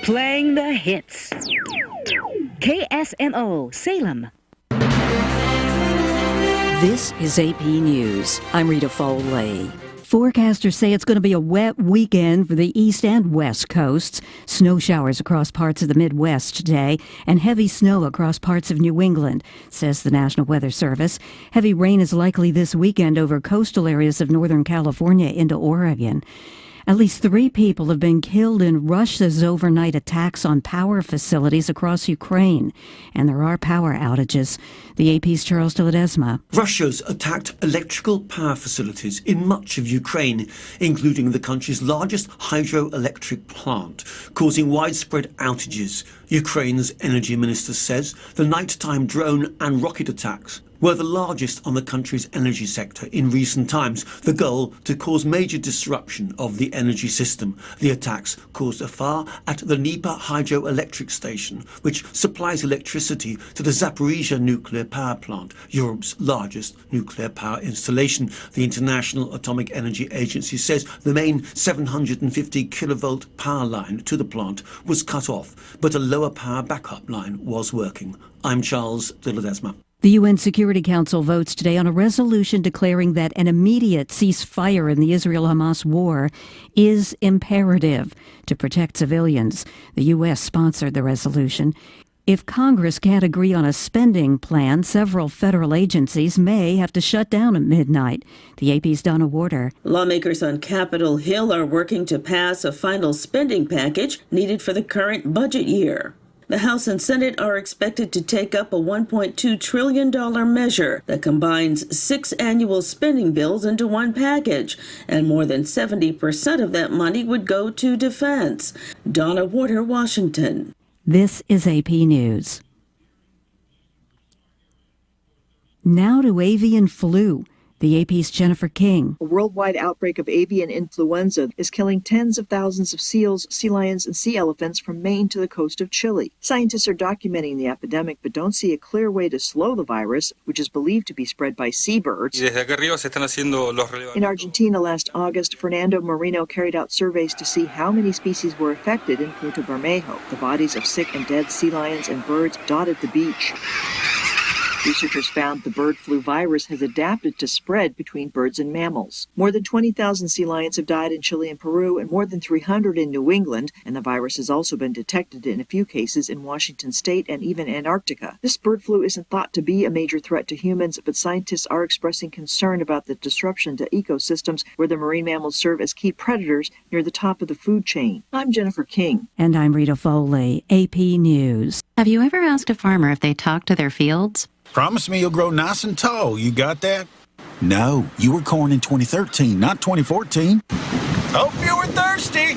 Playing the hits. KSMO, Salem. This is AP News. I'm Rita Foley. Forecasters say it's going to be a wet weekend for the east and west coasts. Snow showers across parts of the Midwest today and heavy snow across parts of New England, says the National Weather Service. Heavy rain is likely this weekend over coastal areas of Northern California into Oregon. At least 3 people have been killed in Russia's overnight attacks on power facilities across Ukraine, and there are power outages. The AP's Charles de Ledesma. Russia's attacked electrical power facilities in much of Ukraine, including the country's largest hydroelectric plant, causing widespread outages. Ukraine's energy minister says the nighttime drone and rocket attacks were the largest on the country's energy sector in recent times, the goal to cause major disruption of the energy system. The attacks caused a fire at the Dnieper hydroelectric station, which supplies electricity to the Zaporizhzhia nuclear power plant, Europe's largest nuclear power installation. The International Atomic Energy Agency says the main 750 kilovolt power line to the plant was cut off, but a lower power backup line was working. I'm Charles de Ledesma. The UN Security Council votes today on a resolution declaring that an immediate ceasefire in the Israel-Hamas war is imperative to protect civilians. The U.S. sponsored the resolution. If Congress can't agree on a spending plan, several federal agencies may have to shut down at midnight. The AP's Donna Warder. Lawmakers on Capitol Hill are working to pass a final spending package needed for the current budget year. The House and Senate are expected to take up a $1.2 trillion measure that combines 6 annual spending bills into one package, and more than 70% of that money would go to defense. Donna Warder, Washington. This is AP News. Now to avian flu. The AP's Jennifer King. A worldwide outbreak of avian influenza is killing tens of thousands of seals, sea lions, and sea elephants from Maine to the coast of Chile. Scientists are documenting the epidemic but don't see a clear way to slow the virus, which is believed to be spread by seabirds. In Argentina last August, Fernando Moreno carried out surveys to see how many species were affected in Punta Bermejo. The bodies of sick and dead sea lions and birds dotted the beach. Researchers found the bird flu virus has adapted to spread between birds and mammals. More than 20,000 sea lions have died in Chile and Peru, and more than 300 in New England, and the virus has also been detected in a few cases in Washington state and even Antarctica. This bird flu isn't thought to be a major threat to humans, but scientists are expressing concern about the disruption to ecosystems where the marine mammals serve as key predators near the top of the food chain. I'm Jennifer King. And I'm Rita Foley, AP News. Have you ever asked a farmer if they talk to their fields? Promise me you'll grow nice and tall. You got that? No, you were corn in 2013, not 2014. Hope you were thirsty.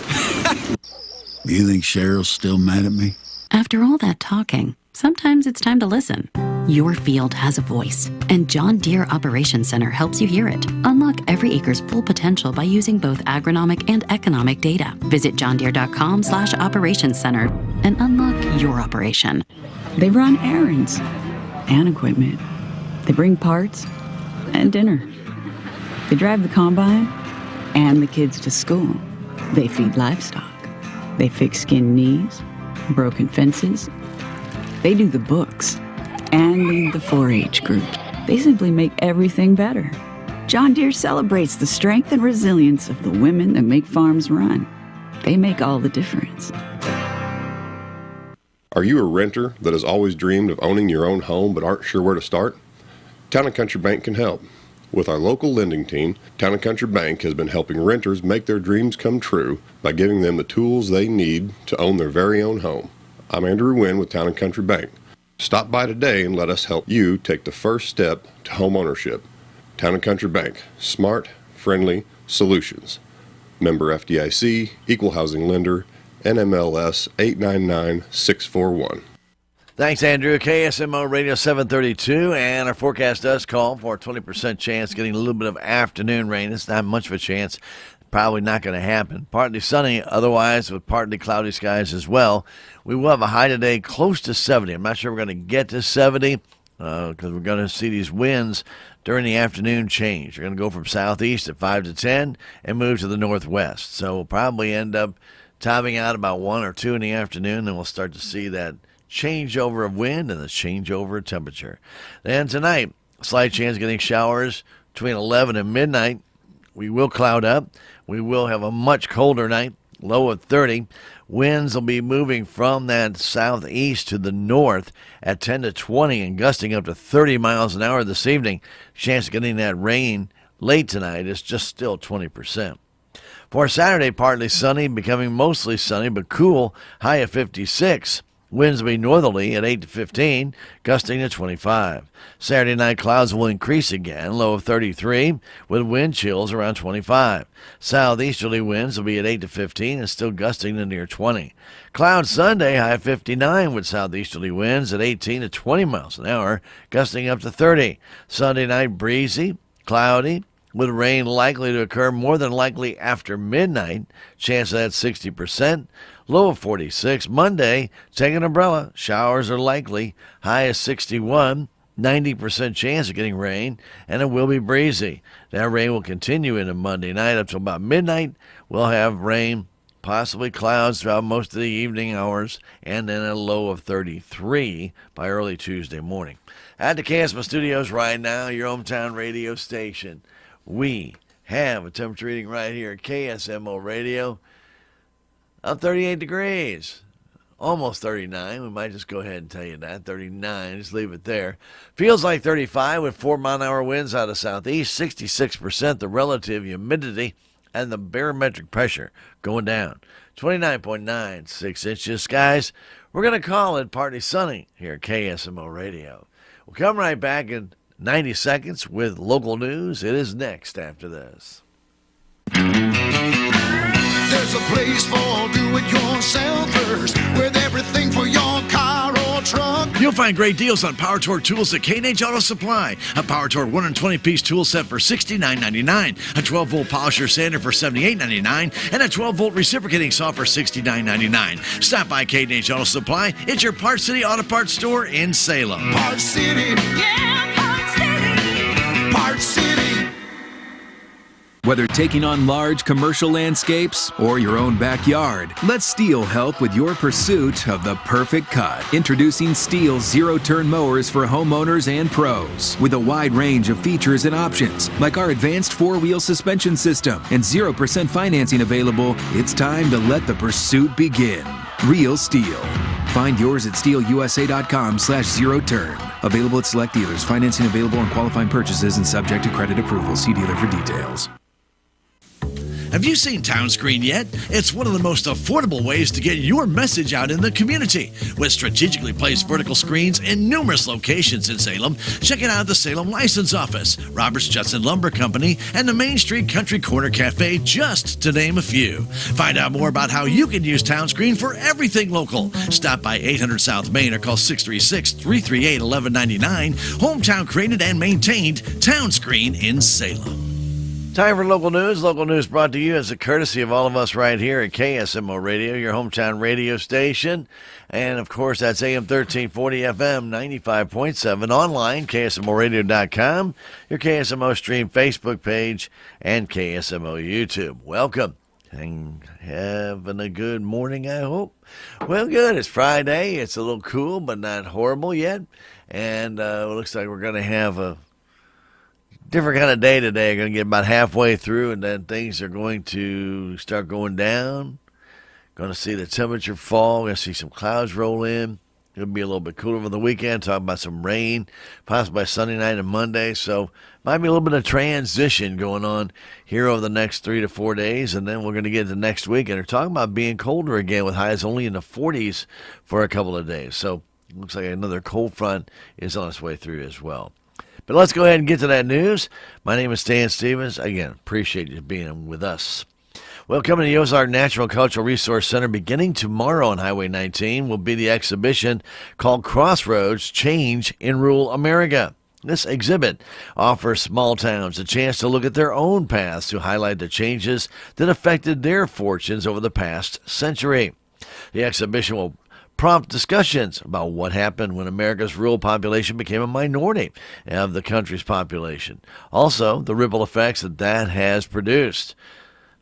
You think Cheryl's still mad at me? After all that talking, sometimes it's time to listen. Your field has a voice, and John Deere Operations Center helps you hear it. Unlock every acre's full potential by using both agronomic and economic data. Visit johndeere.com/operations center and unlock your operation. They run errands and equipment. They bring parts and dinner. They drive the combine and the kids to school. They feed livestock. They fix skinned knees, broken fences. They do the books and lead the 4-H group. They simply make everything better. John Deere celebrates the strength and resilience of the women that make farms run. They make all the difference. Are you a renter that has always dreamed of owning your own home but aren't sure where to start? Town & Country Bank can help. With our local lending team, Town & Country Bank has been helping renters make their dreams come true by giving them the tools they need to own their very own home. I'm Andrew Wynn with Town & Country Bank. Stop by today and let us help you take the first step to home ownership. Town & Country Bank, smart, friendly solutions. Member FDIC, Equal Housing Lender, NMLS 899641. Thanks, Andrew. KSMO Radio 732, and our forecast does call for a 20% chance getting a little bit of afternoon rain. It's not much of a chance. Probably not going to happen. Partly sunny, otherwise with partly cloudy skies as well. We will have a high today close to 70. I'm not sure we're going to get to 70 because we're going to see these winds during the afternoon change. We're going to go from southeast at 5 to 10 and move to the northwest. So we'll probably end up topping out about 1 or 2 in the afternoon. Then we'll start to see that changeover of wind and the changeover of temperature. Then tonight, slight chance of getting showers between 11 and midnight. We will cloud up. We will have a much colder night, low of 30. Winds will be moving from that southeast to the north at 10 to 20 and gusting up to 30 miles an hour this evening. Chance of getting that rain late tonight is just still 20%. For Saturday, partly sunny, becoming mostly sunny, but cool, high of 56. Winds will be northerly at 8 to 15, gusting to 25. Saturday night, clouds will increase again, low of 33, with wind chills around 25. Southeasterly winds will be at 8 to 15 and still gusting to near 20. Cloud Sunday, high of 59, with southeasterly winds at 18 to 20 miles an hour, gusting up to 30. Sunday night, breezy, cloudy, with rain likely to occur more than likely after midnight. Chance of that 60%. Low of 46. Monday, take an umbrella. Showers are likely. High of 61. 90% chance of getting rain, and it will be breezy. That rain will continue into Monday night up to about midnight. We'll have rain, possibly clouds throughout most of the evening hours, and then a low of 33 by early Tuesday morning. At the KSMO studios right now, your hometown radio station. We have a temperature reading right here at KSMO Radio of 38 degrees, almost 39. We might just go ahead and tell you that, 39, just leave it there. Feels like 35 with 4-mile-an-hour winds out of southeast, 66% the relative humidity, and the barometric pressure going down, 29.9, 6 inches. Skies, we're going to call it partly sunny here at KSMO Radio. We'll come right back in 90 seconds with local news. It is next after this. There's a place for do-it-yourselfers with everything for your car or truck. You'll find great deals on Power Tour tools at K&H Auto Supply. A Power Tour 120-piece tool set for $69.99, a 12-volt polisher sander for $78.99, and a 12-volt reciprocating saw for $69.99. Stop by K&H Auto Supply. It's your Parts City Auto Parts store in Salem. Parts City, yeah, Parts City, Parts City. Whether taking on large commercial landscapes or your own backyard, let Steel help with your pursuit of the perfect cut. Introducing Steel zero-turn mowers for homeowners and pros. With a wide range of features and options, like our advanced four-wheel suspension system and 0% financing available, it's time to let the pursuit begin. Real Steel. Find yours at steelusa.com/zero-turn. Available at select dealers. Financing available on qualifying purchases and subject to credit approval. See dealer for details. Have you seen Townscreen yet? It's one of the most affordable ways to get your message out in the community. With strategically placed vertical screens in numerous locations in Salem, check it out at the Salem License Office, Roberts Judson Lumber Company, and the Main Street Country Corner Cafe, just to name a few. Find out more about how you can use Townscreen for everything local. Stop by 800 South Main or call 636-338-1199. Hometown created and maintained, Townscreen in Salem. Time for local news. Local news brought to you as a courtesy of all of us right here at KSMO Radio, your hometown radio station. And, of course, that's AM 1340 FM 95.7 online, KSMOradio.com, your KSMO Stream Facebook page, and KSMO YouTube. Welcome. And having a good morning, I hope. Well, good. It's Friday. It's a little cool, but not horrible yet. And it looks like we're going to have a different kind of day today. Going to get about halfway through, and then things are going to start going down. Going to see the temperature fall. Going to see some clouds roll in. It'll be a little bit cooler over the weekend. Talking about some rain, possibly by Sunday night and Monday. So might be a little bit of transition going on here over the next 3 to 4 days, and then we're going to get to next week. And they're talking about being colder again with highs only in the 40s for a couple of days. So it looks like another cold front is on its way through as well. But let's go ahead and get to that news. My name is Stan Stevens. Again, appreciate you being with us. Well, coming to the Ozark Natural Cultural Resource Center beginning tomorrow on Highway 19 will be the exhibition called Crossroads, Change in Rural America. This exhibit offers small towns a chance to look at their own paths to highlight the changes that affected their fortunes over the past century. The exhibition will prompt discussions about what happened when America's rural population became a minority of the country's population. Also, the ripple effects that has produced.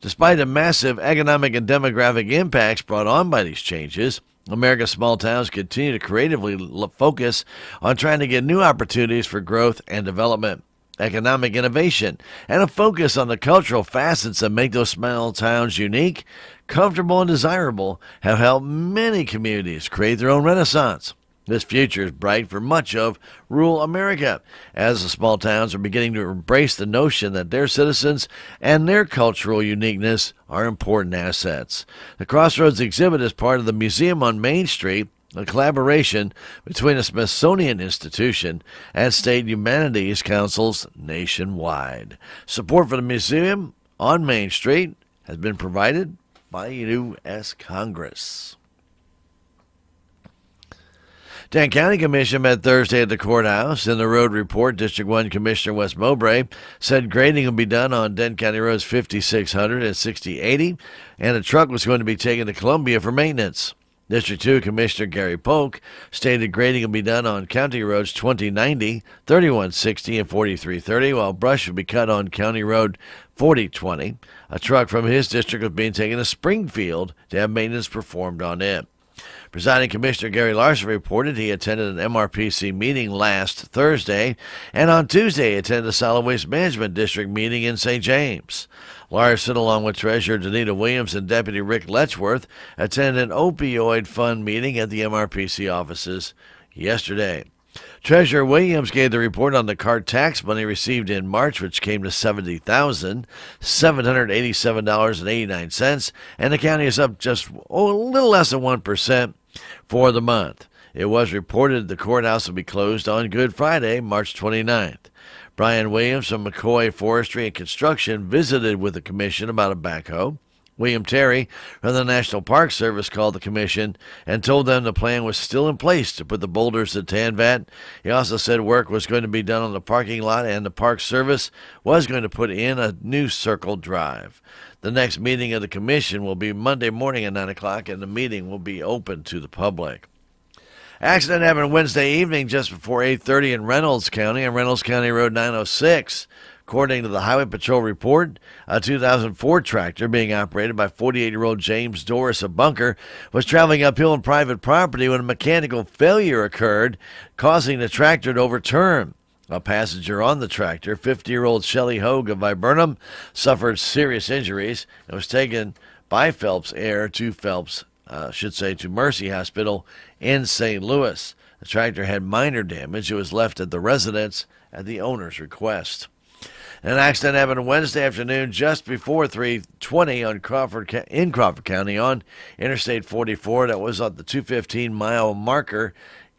Despite the massive economic and demographic impacts brought on by these changes, America's small towns continue to creatively focus on trying to get new opportunities for growth and development, economic innovation, and a focus on the cultural facets that make those small towns unique, comfortable, and desirable have helped many communities create their own renaissance. This future is bright for much of rural America, as the small towns are beginning to embrace the notion that their citizens and their cultural uniqueness are important assets. The Crossroads exhibit is part of the Museum on Main Street, a collaboration between the Smithsonian Institution and state humanities councils nationwide. Support for the Museum on Main Street has been provided by U.S. Congress. Dane County Commission met Thursday at the courthouse. In the road report, District 1 Commissioner Wes Mowbray said grading will be done on Dane County Roads 5600 and 6080, and a truck was going to be taken to Columbia for maintenance. District 2 Commissioner Gary Polk stated grading will be done on County Roads 2090, 3160, and 4330, while brush will be cut on County Road 4020. A truck from his district was being taken to Springfield to have maintenance performed on it. Presiding Commissioner Gary Larson reported he attended an MRPC meeting last Thursday, and on Tuesday attended a Solid Waste Management District meeting in St. James. Larson, along with Treasurer Danita Williams and Deputy Rick Letchworth, attended an opioid fund meeting at the MRPC offices yesterday. Treasurer Williams gave the report on the cart tax money received in March, which came to $70,787.89, and the county is up just a little less than 1% for the month. It was reported the courthouse will be closed on Good Friday, March 29th. Brian Williams from McCoy Forestry and Construction visited with the commission about a backhoe. William Terry from the National Park Service called the commission and told them the plan was still in place to put the boulders at Tanvat. He also said work was going to be done on the parking lot and the Park Service was going to put in a new circle drive. The next meeting of the commission will be Monday morning at 9 o'clock, and the meeting will be open to the public. Accident happened Wednesday evening just before 8:30 in Reynolds County on Reynolds County Road 906. According to the Highway Patrol report, a 2004 tractor being operated by 48-year-old James Doris of Bunker was traveling uphill on private property when a mechanical failure occurred, causing the tractor to overturn. A passenger on the tractor, 50-year-old Shelley Hogue of Viburnum, suffered serious injuries and was taken by Phelps Air to to Mercy Hospital in St. Louis. The tractor had minor damage. It was left at the residence at the owner's request. An accident happened Wednesday afternoon just before 3:20 in Crawford County on Interstate 44. That was at the 215-mile marker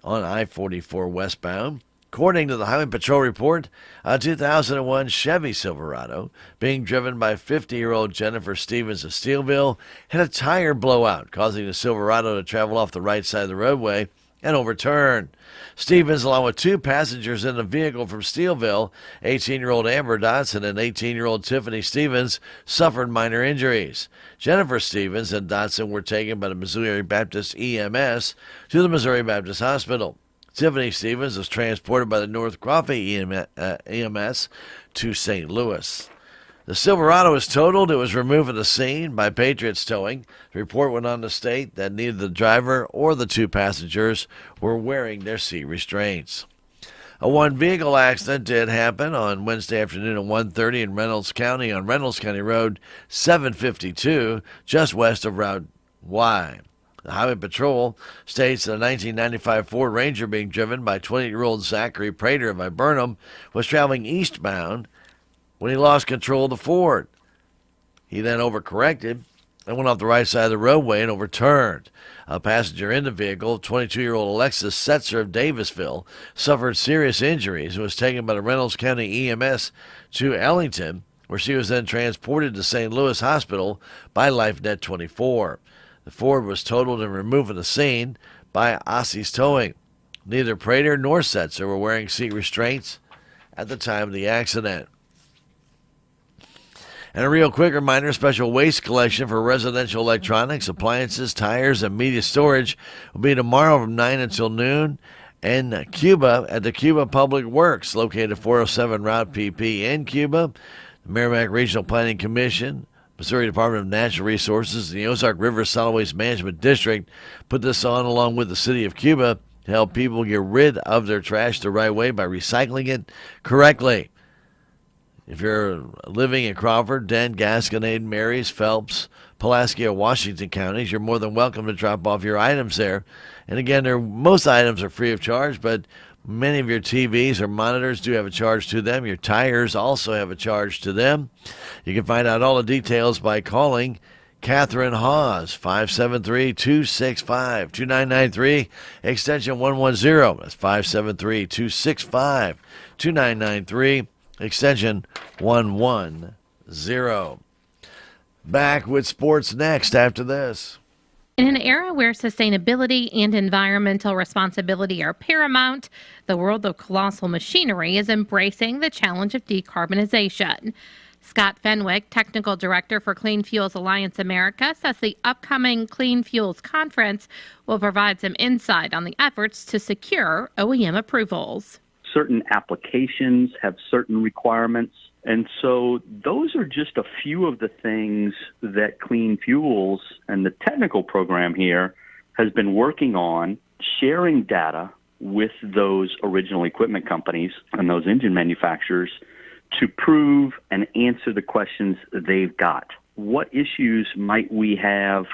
on I-44 westbound. According to the Highway Patrol report, a 2001 Chevy Silverado being driven by 50-year-old Jennifer Stevens of Steelville had a tire blowout, causing the Silverado to travel off the right side of the roadway and overturn. Stevens, along with two passengers in the vehicle from Steelville, 18-year-old Amber Dotson and 18-year-old Tiffany Stevens, suffered minor injuries. Jennifer Stevens and Dotson were taken by the Missouri Baptist EMS to the Missouri Baptist Hospital. Tiffany Stevens was transported by the North Crawford EMS to St. Louis. The Silverado was totaled. It was removed from the scene by Patriots Towing. The report went on to state that neither the driver or the two passengers were wearing their seat restraints. A one-vehicle accident did happen on Wednesday afternoon at 1:30 in Reynolds County on Reynolds County Road 752, just west of Route Y. The Highway Patrol states that a 1995 Ford Ranger being driven by 20-year-old Zachary Prater of Viburnum was traveling eastbound when he lost control of the Ford. He then overcorrected and went off the right side of the roadway and overturned. A passenger in the vehicle, 22-year-old Alexis Setzer of Davisville, suffered serious injuries and was taken by the Reynolds County EMS to Ellington, where she was then transported to St. Louis Hospital by LifeNet 24. The Ford was totaled and removed from the scene by Ossie's Towing. Neither Prater nor Setzer were wearing seat restraints at the time of the accident. And a real quick reminder, special waste collection for residential electronics, appliances, tires, and media storage will be tomorrow from 9 until noon in Cuba at the Cuba Public Works, located at 407 Route PP in Cuba. The Merrimack Regional Planning Commission, Missouri Department of Natural Resources and the Ozark River Solid Waste Management District put this on along with the city of Cuba to help people get rid of their trash the right way by recycling it correctly. If you're living in Crawford, Dent, Gasconade, Marys, Phelps, Pulaski, or Washington counties, you're more than welcome to drop off your items there. And again, most items are free of charge, but many of your TVs or monitors do have a charge to them. Your tires also have a charge to them. You can find out all the details by calling Catherine Hawes, 573-265-2993, extension 110. That's 573-265-2993, extension 110. Back with sports next after this. In an era where sustainability and environmental responsibility are paramount, the world of colossal machinery is embracing the challenge of decarbonization. Scott Fenwick, Technical Director for Clean Fuels Alliance America, says the upcoming Clean Fuels Conference will provide some insight on the efforts to secure OEM approvals. Certain applications have certain requirements. And so those are just a few of the things that Clean Fuels and the technical program here has been working on, sharing data with those original equipment companies and those engine manufacturers to prove and answer the questions they've got. What issues might we have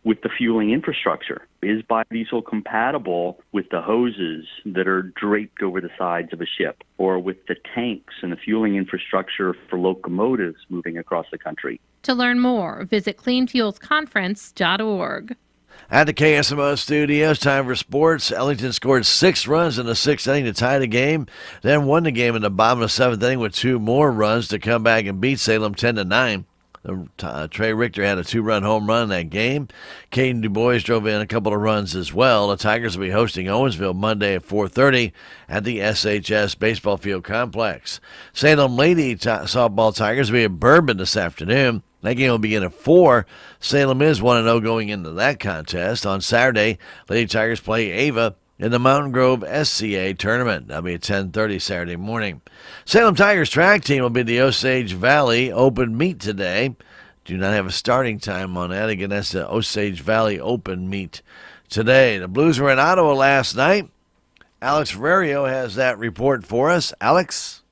with the fueling infrastructure? Is biodiesel compatible with the hoses that are draped over the sides of a ship, or with the tanks and the fueling infrastructure for locomotives moving across the country? To learn more, visit cleanfuelsconference.org. At the KSMO studios, time for sports. Ellington scored 6 runs in the 6th inning to tie the game, then won the game in the bottom of the 7th inning with 2 more runs to come back and beat Salem 10-9. Trey Richter had a 2-run home run in that game. Caden Du Bois drove in a couple of runs as well. The Tigers will be hosting Owensville Monday at 4:30 at the SHS Baseball Field Complex. Salem Lady Softball Tigers will be at Bourbon this afternoon. That game will begin at 4. Salem is 1-0 going into that contest. On Saturday, Lady Tigers play Ava in the Mountain Grove SCA tournament. That'll be at 10:30 Saturday morning. Salem Tigers track team will be the Osage Valley Open Meet today. Do not have a starting time on that. Again, that's the Osage Valley Open Meet today. The Blues were in Ottawa last night. Alex Ferrario has that report for us. Alex?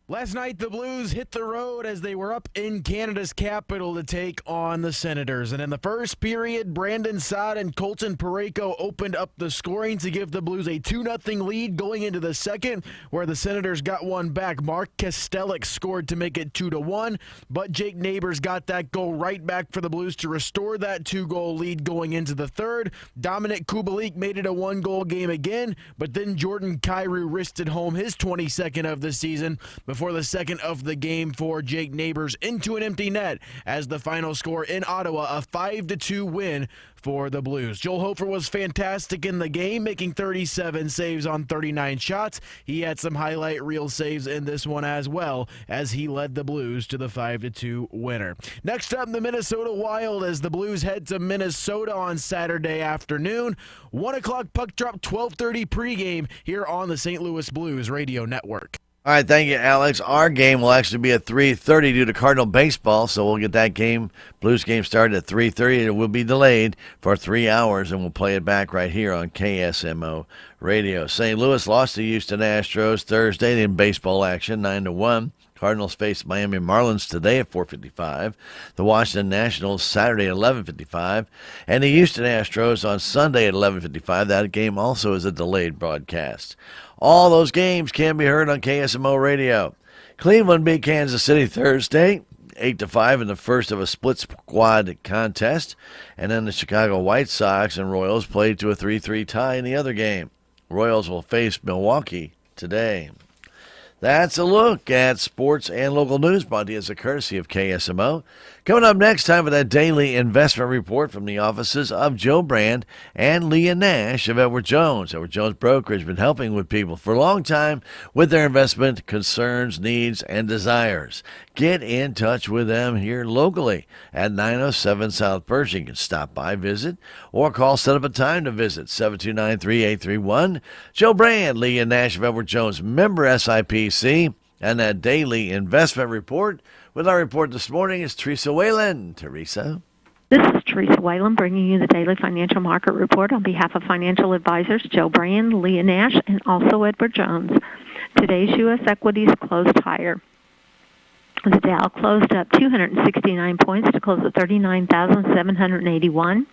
Last night, the Blues hit the road as they were up in Canada's capital to take on the Senators. And in the first period, Brandon Saad and Colton Parayko opened up the scoring to give the Blues a 2-0 lead going into the second, where the Senators got one back. Mark Kestelik scored to make it 2-1, but Jake Neighbors got that goal right back for the Blues to restore that 2-goal lead going into the third. Dominic Kubalik made it a 1-goal game again, but then Jordan Kyrou wristed home his 22nd of the season before the second of the game for Jake Neighbors into an empty net as the final score in Ottawa, a 5-2 win for the Blues. Joel Hofer was fantastic in the game, making 37 saves on 39 shots. He had some highlight reel saves in this one as well as he led the Blues to the 5-2 winner. Next up, the Minnesota Wild as the Blues head to Minnesota on Saturday afternoon. 1 o'clock puck drop, 12:30 pregame here on the St. Louis Blues Radio Network. All right, thank you, Alex. Our game will actually be at 3:30 due to Cardinal baseball, so we'll get that game, Blues game, started at 3:30. It will be delayed for 3 hours, and we'll play it back right here on KSMO Radio. St. Louis lost to Houston Astros Thursday in baseball action, 9-1. Cardinals face Miami Marlins today at 4:55. The Washington Nationals Saturday at 11:55. And the Houston Astros on Sunday at 11:55. That game also is a delayed broadcast. All those games can be heard on KSMO Radio. Cleveland beat Kansas City Thursday, 8-5 in the first of a split squad contest. And then the Chicago White Sox and Royals played to a 3-3 tie in the other game. Royals will face Milwaukee today. That's a look at sports and local news brought to you as a courtesy of KSMO. Coming up next, time for that daily investment report from the offices of Joe Brand and Leah Nash of Edward Jones. Edward Jones Brokerage has been helping with people for a long time with their investment concerns, needs, and desires. Get in touch with them here locally at 907 South Pershing. You can stop by, visit, or call, set up a time to visit, 729-3831. Joe Brand, Leah Nash of Edward Jones, member SIPC, and that daily investment report With our report this morning is Teresa Whalen. Teresa. This is Teresa Whalen bringing you the daily financial market report on behalf of financial advisors Joe Brand, Leah Nash, and also Edward Jones. Today's U.S. equities closed higher. The Dow closed up 269 points to close at 39,781.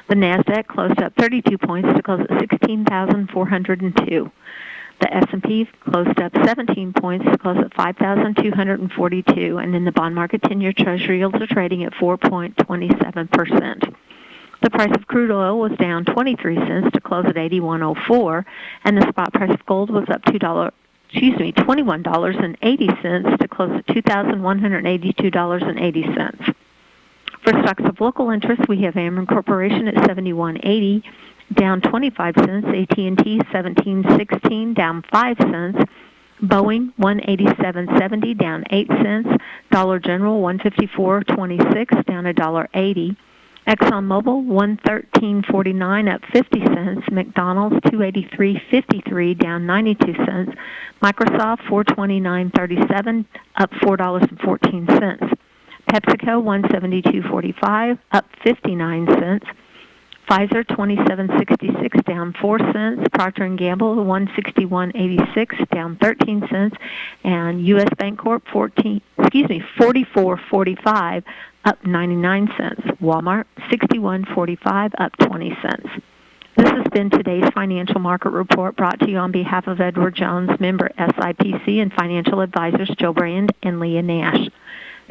The NASDAQ closed up 32 points to close at 16,402. The S&P closed up 17 points to close at 5,242. And in the bond market, 10-year Treasury yields are trading at 4.27%. The price of crude oil was down 23 cents to close at 81.04, and the spot price of gold was up $21.80 to close at $2,182.80. For stocks of local interest, we have Ameren Corporation at 71.80, down 25 cents. AT&T 17.16, down 5 cents. Boeing 187.70, down 8 cents. Dollar General 154.26, down $1.80. ExxonMobil 113.49, up 50 cents. McDonald's 283.53, down 92 cents. Microsoft 429.37, up $4.14. PepsiCo 172.45, up 59 cents. Pfizer 27.66, down 4 cents. Procter & Gamble 161.86, down 13 cents. And U.S. Bancorp 44.45, up 99 cents. Walmart 61.45, up 20 cents. This has been today's financial market report brought to you on behalf of Edward Jones, member SIPC, and financial advisors Joe Brand and Leah Nash.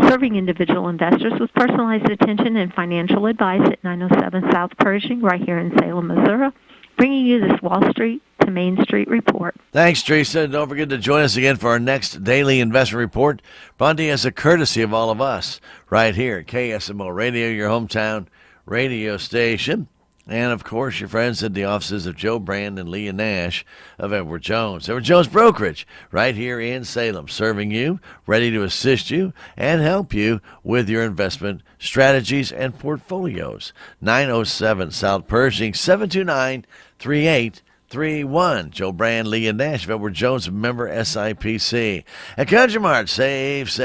Serving individual investors with personalized attention and financial advice at 907 South Pershing, right here in Salem, Missouri, bringing you this Wall Street to Main Street report. Thanks, Teresa. Don't forget to join us again for our next daily investment report, brought to you as a courtesy of all of us, right here at KSMO Radio, your hometown radio station. And, of course, your friends at the offices of Joe Brand and Leah Nash of Edward Jones. Edward Jones Brokerage, right here in Salem, serving you, ready to assist you, and help you with your investment strategies and portfolios. 907 South Pershing, 729-3831. Joe Brand, Leah Nash of Edward Jones, member SIPC. At Country Mart, save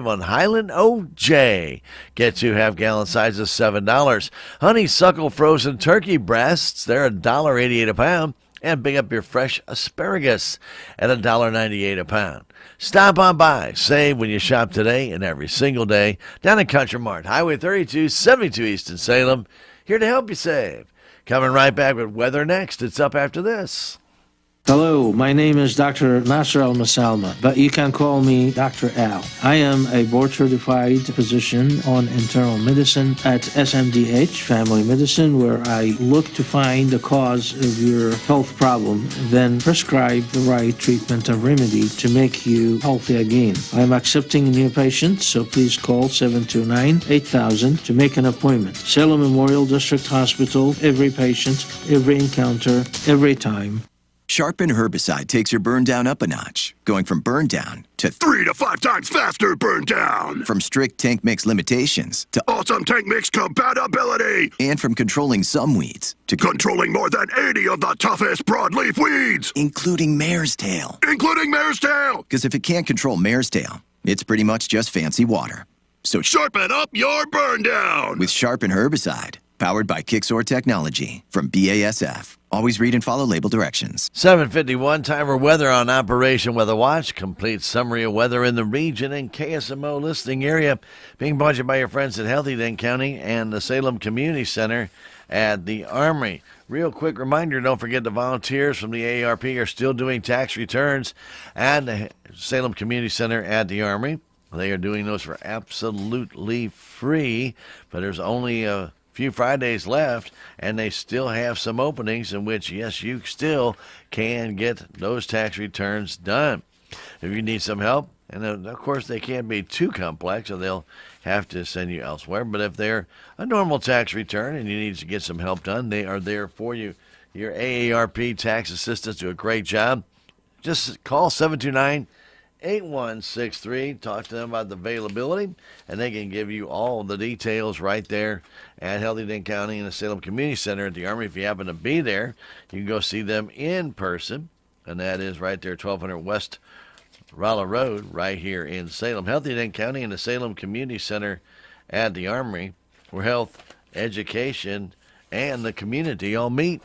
on Highland OJ. Get 2 half-gallon sizes, $7. Honeysuckle frozen turkey breasts, they're $1.88 a pound. And pick up your fresh asparagus at $1.98 a pound. Stop on by, save when you shop today and every single day down at Country Mart, Highway 32, 72 East in Salem. Here to help you save. Coming right back with weather next. It's up after this. Hello, my name is Dr. Nasser Al-Masalma, but you can call me Dr. Al. I am a board-certified physician on internal medicine at SMDH, Family Medicine, where I look to find the cause of your health problem, then prescribe the right treatment and remedy to make you healthy again. I'm accepting new patients, so please call 729-8000 to make an appointment. Salem Memorial District Hospital, every patient, every encounter, every time. Sharpen herbicide takes your burn down up a notch, going from burn down to 3 to 5 times faster burn down. From strict tank mix limitations to awesome tank mix compatibility. And from controlling some weeds to controlling more than 80 of the toughest broadleaf weeds. Including mare's tail. Including mare's tail. Because if it can't control mare's tail, it's pretty much just fancy water. So sharpen up your burn down. With Sharpen herbicide, powered by Kicksor Technology from BASF. Always read and follow label directions. 7:51, time for weather on Operation Weather Watch. Complete summary of weather in the region and KSMO listening area. Being brought to you by your friends at Healthy Dane County and the Salem Community Center at the Armory. Real quick reminder, don't forget the volunteers from the AARP are still doing tax returns at the Salem Community Center at the Armory. They are doing those for absolutely free, but there's only a few Fridays left, and they still have some openings in which, yes, you still can get those tax returns done. If you need some help, and of course they can't be too complex, or they'll have to send you elsewhere, but if they're a normal tax return and you need to get some help done, they are there for you. Your AARP tax assistants do a great job. Just call 729-8163. Talk to them about the availability, and they can give you all the details right there at Healthy Dane County and the Salem Community Center at the Armory. If you happen to be there, you can go see them in person, and that is right there, 1200 West Rolla Road right here in Salem. Healthy Dent County and the Salem Community Center at the Armory, where health, education, and the community all meet.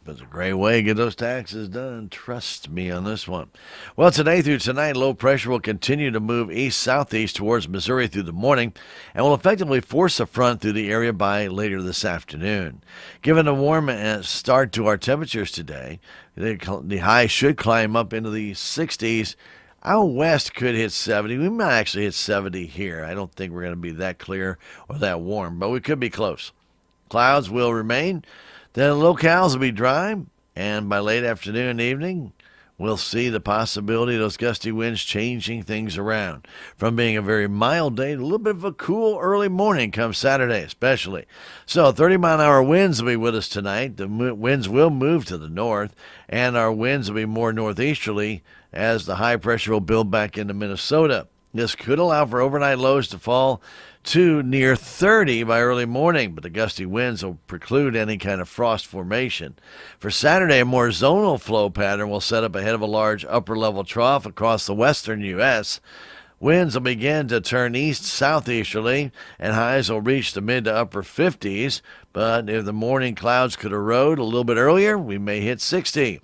It's a great way to get those taxes done. Trust me on this one. Well, today through tonight, low pressure will continue to move east-southeast towards Missouri through the morning and will effectively force a front through the area by later this afternoon. Given a warm start to our temperatures today, the high should climb up into the 60s. Out west could hit 70. We might actually hit 70 here. I don't think we're going to be that clear or that warm, but we could be close. Clouds will remain. The locales will be dry, and by late afternoon and evening, we'll see the possibility of those gusty winds changing things around. From being a very mild day to a little bit of a cool early morning come Saturday especially. So 30-mile-an-hour winds will be with us tonight. The winds will move to the north, and our winds will be more northeasterly as the high pressure will build back into Minnesota. This could allow for overnight lows to fall to near 30 by early morning, but the gusty winds will preclude any kind of frost formation. For Saturday, a more zonal flow pattern will set up ahead of a large upper-level trough across the western U.S. Winds will begin to turn east-southeasterly, and highs will reach the mid to upper 50s, but if the morning clouds could erode a little bit earlier, we may hit 60.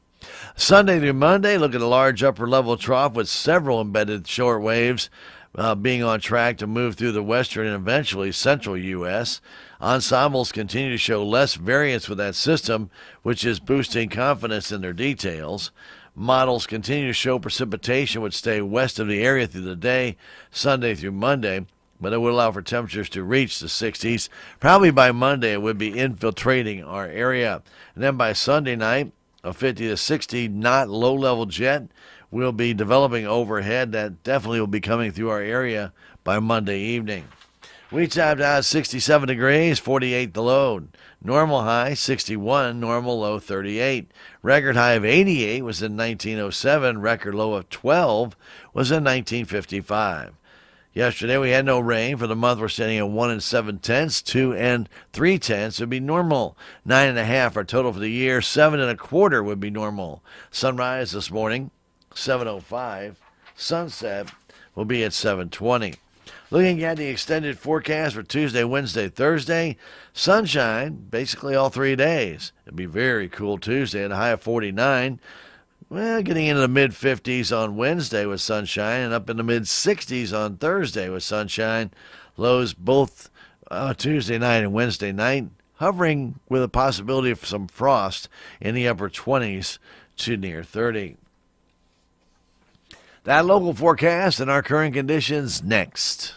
Sunday through Monday, look at a large upper-level trough with several embedded short waves being on track to move through the western and eventually central U.S. Ensembles continue to show less variance with that system, which is boosting confidence in their details. Models continue to show precipitation would stay west of the area through the day, Sunday through Monday, but it would allow for temperatures to reach the 60s. Probably by Monday, it would be infiltrating our area. And then by Sunday night, a 50 to 60 knot low-level jet will be developing overhead. That definitely will be coming through our area by Monday evening. We topped out 67 degrees, 48 the low. Normal high 61, normal low 38. Record high of 88 was in 1907. Record low of 12 was in 1955. Yesterday we had no rain. For the month we're sitting at 1 7/10, 2 3/10 would be normal. 9.5 our total for the year. 7 1/4 would be normal. Sunrise this morning 7:05. Sunset will be at 7:20. Looking at the extended forecast for Tuesday, Wednesday, Thursday, sunshine basically all 3 days. It'll be very cool Tuesday at a high of 49. Well, getting into the mid-50s on Wednesday with sunshine and up in the mid-60s on Thursday with sunshine. Lows both Tuesday night and Wednesday night, hovering with a possibility of some frost in the upper 20s to near 30. That local forecast and our current conditions next.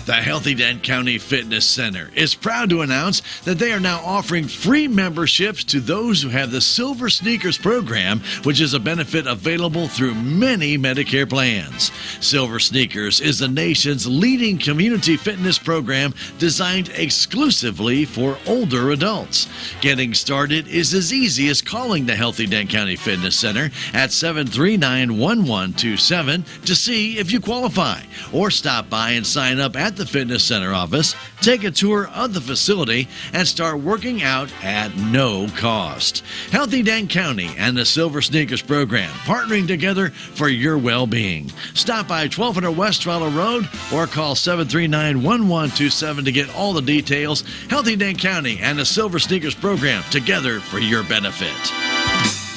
The Healthy Dent County Fitness Center is proud to announce that they are now offering free memberships to those who have the Silver Sneakers program, which is a benefit available through many Medicare plans. Silver Sneakers is the nation's leading community fitness program designed exclusively for older adults. Getting started is as easy as calling the Healthy Dent County Fitness Center at 739-1127 to see if you qualify, or stop by and sign up at the Fitness Center office, take a tour of the facility, and start working out at no cost. Healthy Dent County and the Silver Sneakers program, partnering together for your well-being. Stop by 1200 West Rolla Road or call 739-1127 to get all the details. Healthy Dent County and the Silver Sneakers program, together for your benefit.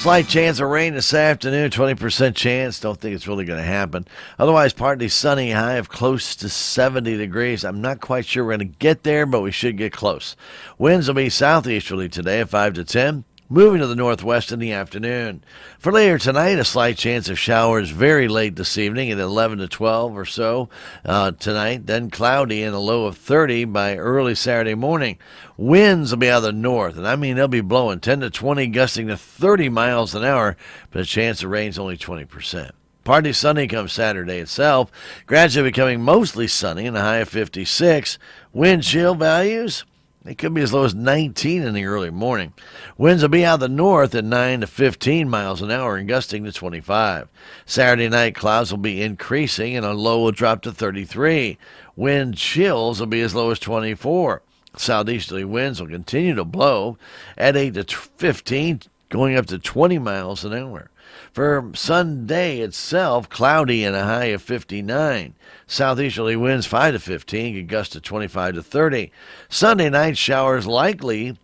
Slight chance of rain this afternoon, 20% chance. Don't think it's really going to happen. Otherwise, partly sunny, high of close to 70 degrees. I'm not quite sure we're going to get there, but we should get close. Winds will be southeasterly today at 5 to 10. Moving to the northwest in the afternoon. For later tonight, a slight chance of showers very late this evening at 11 to 12 or so tonight. Then cloudy and a low of 30 by early Saturday morning. Winds will be out of the north, and I mean they'll be blowing 10 to 20, gusting to 30 miles an hour, but the chance of rain is only 20%. Partly sunny comes Saturday itself, gradually becoming mostly sunny and a high of 56. Wind chill values, it could be as low as 19 in the early morning. Winds will be out of the north at 9 to 15 miles an hour and gusting to 25. Saturday night, clouds will be increasing and a low will drop to 33. Wind chills will be as low as 24. Southeasterly winds will continue to blow at 8 to 15, going up to 20 miles an hour. For Sunday itself, cloudy and a high of 59. Southeasterly winds 5 to 15, could gust to 25 to 30. Sunday night, showers likely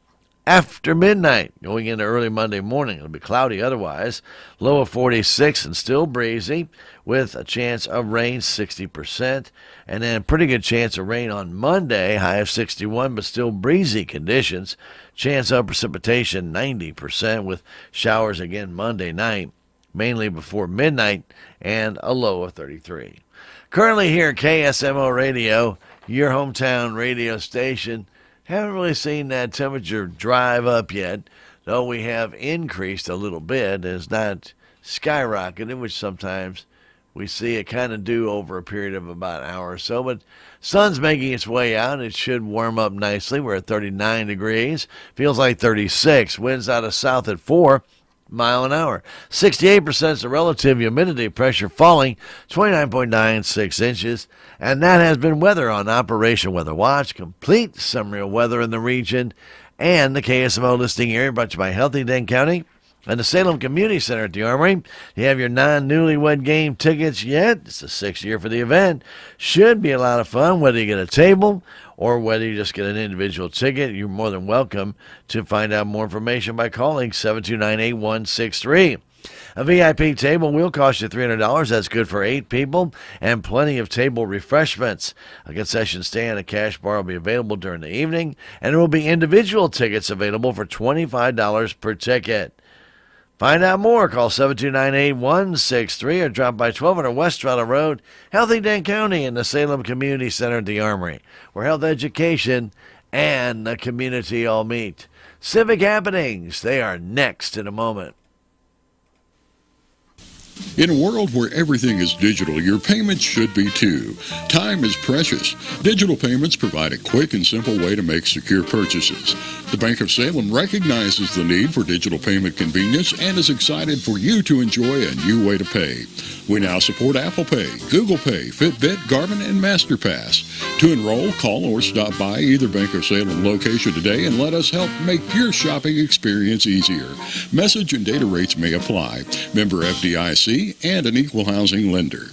after midnight, going into early Monday morning. It'll be cloudy otherwise. Low of 46 and still breezy, with a chance of rain 60%. And then a pretty good chance of rain on Monday, high of 61, but still breezy conditions. Chance of precipitation 90%, with showers again Monday night, mainly before midnight, and a low of 33. Currently here at KSMO Radio, your hometown radio station. Haven't really seen that temperature drive up yet, though we have increased a little bit. It's not skyrocketed, which sometimes we see it kind of do over a period of about an hour or so. But sun's making its way out. It should warm up nicely. We're at 39 degrees. Feels like 36. Winds out of south at 4 mile an hour. 68% is the relative humidity. Pressure falling 29.96 inches. And that has been weather on Operation Weather Watch. Complete summary of weather in the region and the KSMO listing area, brought to you by Healthy Dane County and the Salem Community Center at the Armory. You have your non-newlywed game tickets yet? It's the 6th year for the event. Should be a lot of fun, whether you get a table or whether you just get an individual ticket. You're more than welcome to find out more information by calling 729-8163. A VIP table will cost you $300. That's good for 8 people, and plenty of table refreshments. A concession stand, a cash bar will be available during the evening, and there will be individual tickets available for $25 per ticket. Find out more. Call 729-8163 or drop by 1200 West Strata Road, Healthy Dane County, in the Salem Community Center at the Armory, where health education and the community all meet. Civic happenings, they are next in a moment. In a world where everything is digital, your payments should be too. Time is precious. Digital payments provide a quick and simple way to make secure purchases. The Bank of Salem recognizes the need for digital payment convenience and is excited for you to enjoy a new way to pay. We now support Apple Pay, Google Pay, Fitbit, Garmin, and MasterPass. To enroll, call or stop by either Bank of Salem location today and let us help make your shopping experience easier. Message and data rates may apply. Member FDIC and an equal housing lender.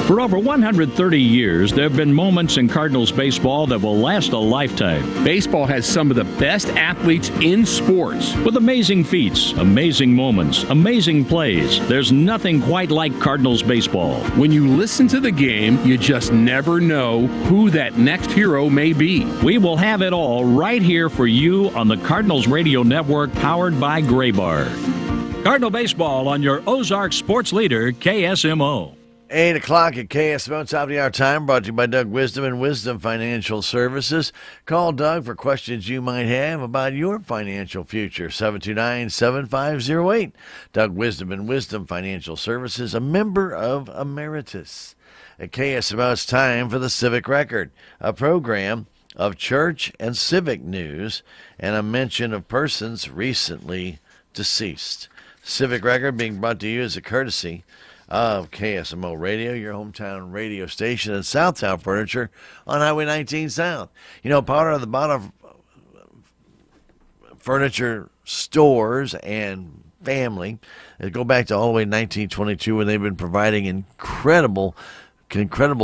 For over 130 years, there have been moments in Cardinals baseball that will last a lifetime. Baseball has some of the best athletes in sports. With amazing feats, amazing moments, amazing plays, there's nothing quite like Cardinals baseball. When you listen to the game, you just never know who that next hero may be. We will have it all right here for you on the Cardinals Radio Network, powered by Graybar. Cardinal baseball on your Ozark sports leader, KSMO. 8 o'clock at KSMO, top of the hour time, brought to you by Doug Wisdom and Wisdom Financial Services. Call Doug for questions you might have about your financial future, 729-7508. Doug Wisdom and Wisdom Financial Services, a member of Emeritus. At KSMO, it's time for the Civic Record, a program of church and civic news and a mention of persons recently deceased. Civic Record being brought to you as a courtesy of KSMO Radio, your hometown radio station, and Southtown Furniture on Highway 19 South. You know, part of the bottom furniture stores and family, they go back to all the way to 1922 when they've been providing incredible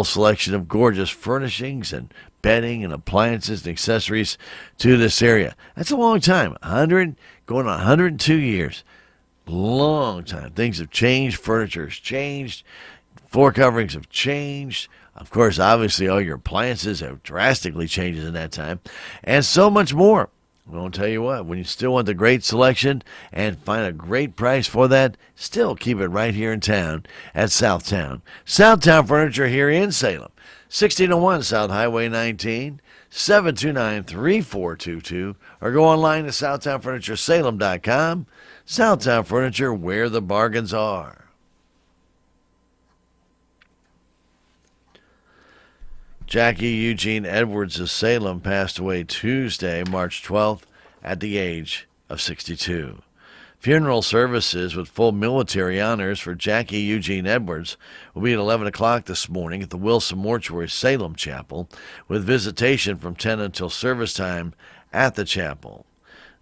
selection of gorgeous furnishings and bedding and appliances and accessories to this area. That's a long time, going on 102 years. Long time. Things have changed. Furniture has changed. Floor coverings have changed. Of course, obviously, all your appliances have drastically changed in that time. And so much more. I won't tell you what. When you still want the great selection and find a great price for that, still keep it right here in town at Southtown. Southtown Furniture here in Salem. 1601 South Highway 19, 729-3422. Or go online to SouthtownFurnitureSalem.com. Southtown Furniture, where the bargains are. Jackie Eugene Edwards of Salem passed away Tuesday, March 12th, at the age of 62. Funeral services with full military honors for Jackie Eugene Edwards will be at 11 o'clock this morning at the Wilson Mortuary Salem Chapel, with visitation from 10 until service time at the chapel.